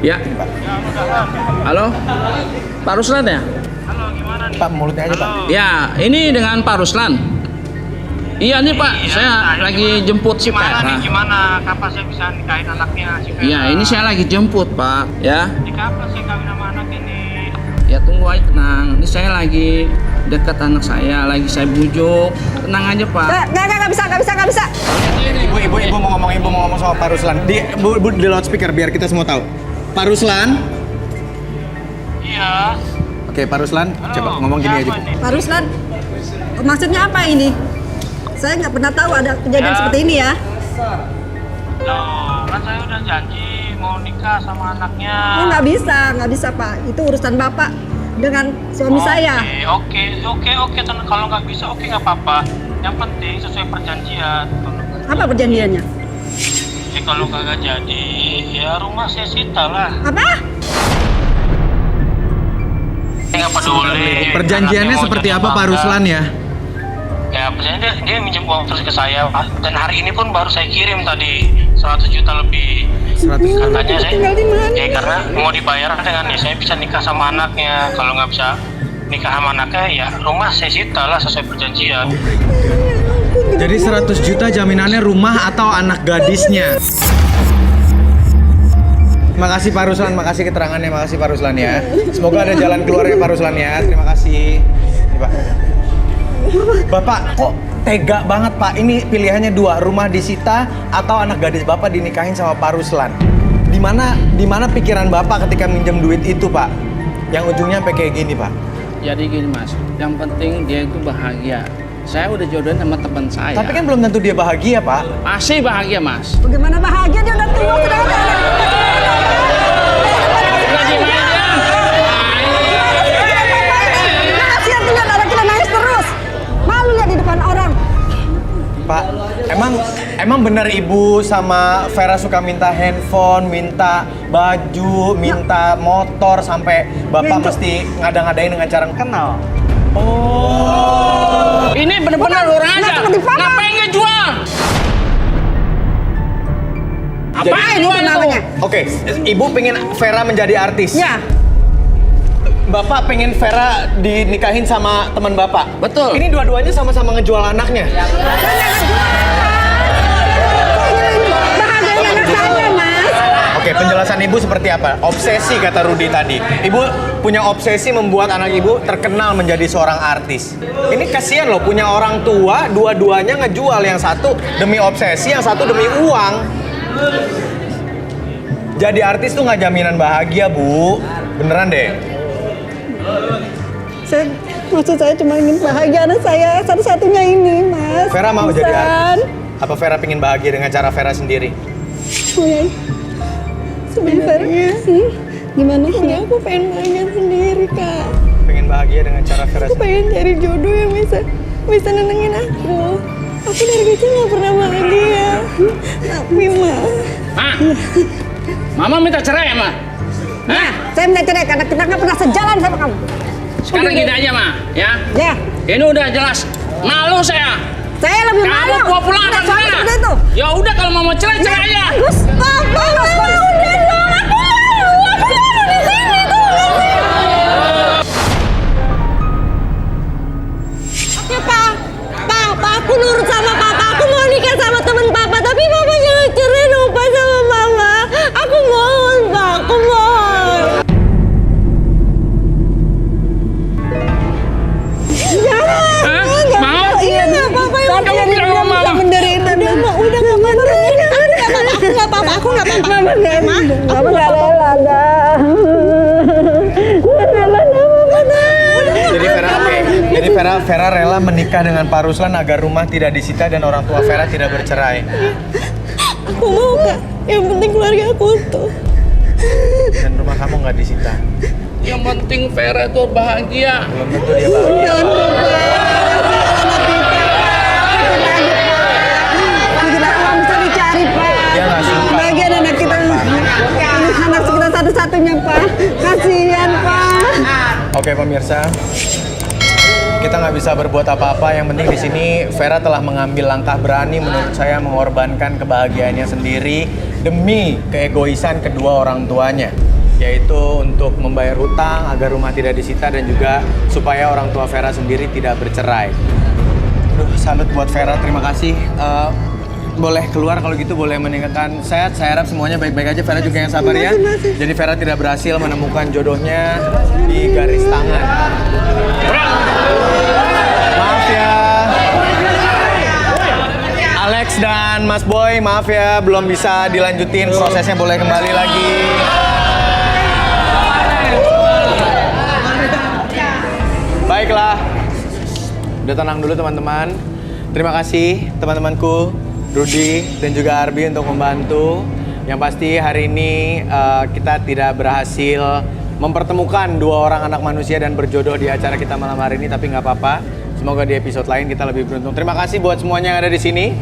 Ya. Halo? Pak Ruslan ya? Pak, mulutnya aja Pak. Ya, ini dengan Pak Ruslan. Iya nih Pak, saya lagi jemput si Vera. Gimana? Kapan saya bisa nikahin anaknya si Vera? Iya, ini saya lagi jemput Pak, ya. Di kapan saya kawin sama anak ini? Ya tunggu aja, tenang. Ini saya lagi dekat anak saya, lagi saya bujuk. Tenang aja Pak. Nggak bisa. Ibu mau ngomong sama Pak Ruslan. Di loudspeaker biar kita semua tahu. Pak Ruslan. Iya. Oke, Pak Ruslan, coba ngomong gini aja. Bu. Pak Ruslan, maksudnya apa ini? Saya nggak pernah tahu ada kejadian seperti ini ya. Loh, kan saya udah janji mau nikah sama anaknya. Oh, nggak bisa Pak. Itu urusan Bapak dengan suami saya. Oke. Kalau nggak bisa, oke nggak apa-apa. Yang penting sesuai perjanjian. Apa perjanjiannya? Kalau kagak jadi, ya rumah saya sita lah. Apa? Nggak peduli. Perjanjiannya seperti apa Pak Ruslan ya? Ya, perjanjiannya dia minjem uang terus ke saya, Pak. Dan hari ini pun baru saya kirim tadi 100 juta lebih. 100 juta. Katanya saya, Tinggal di mana? ya karena mau dibayar dengan ya saya bisa nikah sama anaknya. Kalau nggak bisa nikah sama anaknya, ya rumah saya sita lah sesuai perjanjian. Jadi 100 juta jaminannya rumah atau anak gadisnya? Makasih Pak Ruslan, makasih keterangannya, makasih Pak Ruslan ya. Semoga ada jalan keluarnya Pak Ruslan ya. Terima kasih. Ini, Pak. Bapak kok tega banget Pak? Ini pilihannya dua, rumah disita atau anak gadis Bapak dinikahin sama Pak Ruslan. Di mana pikiran Bapak ketika minjem duit itu Pak? Yang ujungnya sampai kayak gini Pak. Jadi gini Mas, yang penting dia itu bahagia. Saya udah jodohin sama teman saya. Tapi kan belum tentu dia bahagia Pak. Pasti bahagia Mas. Bagaimana bahagia dia udah tua sudah ada anak. Kasihan tuh lihat anak kita nangis terus. Malu lihat di depan orang. Pak, emang benar Ibu sama Vera suka minta handphone, minta baju, minta motor sampai Bapak mesti ngada-ngadain dengan cara kenal? Oh. Ini benar-benar orang aja. Ngapain ngejual? Apaan Jadi- jual itu? Oke, Ibu pengen Vera menjadi artis? Ya. Bapak pengen Vera dinikahin sama teman Bapak? Betul. Ini dua-duanya sama-sama ngejual anaknya? Bahagianya anak saya, Mas. Oke, penjelasan Ibu seperti apa? Obsesi kata Rudi tadi. Ibu punya obsesi membuat anak Ibu terkenal menjadi seorang artis. Ini kasihan loh, punya orang tua, dua-duanya ngejual. Yang satu demi obsesi, yang satu demi uang. Jadi artis tuh nggak jaminan bahagia, Bu. Beneran deh. Maksud saya cuma ingin bahagia anak saya satu-satunya ini, Mas. Vera mau jadi Bukan. artis? Apa Vera pengen bahagia dengan cara Vera sendiri? Sebenarnya gimana sih? Aku pengen bahagia sendiri, Kak. Pengen bahagia dengan cara Vera Aku sendiri? pengen cari jodoh yang bisa nenangin aku. Aku dari kecil nggak pernah bahagia. Tapi Mama minta cerai ya, Ma? Nah, saya minta cerai karena kita nggak pernah sejalan sama kamu. Sekarang gini aja, Ma, ya. Ya. Ini udah jelas. Malu saya. Saya lebih malu. Kamu mau pulang Ada apa suami gimana? seperti itu. Ya udah kalau mau cerai cerai aja. Bagus. Bagus. Udah dong, aku malu. Aku malu di sini tuh. Oke, Pak. Pak, aku nurut sama Papa. Aku mau nikah sama temen Papa. Tapi Papa jangan cerai dong, Pak, sama Mama. Mama nggak rela, dah. Jadi Vera rela menikah dengan Pak Ruslan agar rumah tidak disita dan orang tua Vera tidak bercerai. Aku mau Kak, yang penting keluarga aku utuh. Dan rumah kamu nggak disita. Yang penting Vera itu bahagia. Belum tentu dia bahagia. Kita bisa dicari, Pak. Dia nggak suka. Bagian anak kita, ini anak kita satu-satunya, Pak. Kasihan, Pak. Oke pemirsa, kita nggak bisa berbuat apa-apa. Yang penting di sini Vera telah mengambil langkah berani menurut saya mengorbankan kebahagiaannya sendiri demi keegoisan kedua orang tuanya, yaitu untuk membayar hutang agar rumah tidak disita dan juga supaya orang tua Vera sendiri tidak bercerai. Aduh, salut buat Vera, terima kasih. Boleh keluar kalau gitu, boleh meninggalkan sehat. Saya harap semuanya baik-baik aja. Vera juga yang sabar ya. Jadi Vera tidak berhasil menemukan jodohnya di garis tangan. Maaf ya. Alex dan Mas Boy, maaf ya belum bisa dilanjutin prosesnya, boleh kembali lagi. Baiklah. Udah tenang dulu teman-teman. Terima kasih teman-temanku Rudy dan juga Arbi untuk membantu. Yang pasti hari ini kita tidak berhasil mempertemukan dua orang anak manusia dan berjodoh di acara kita malam hari ini, tapi nggak apa-apa. Semoga di episode lain kita lebih beruntung. Terima kasih buat semuanya yang ada di sini.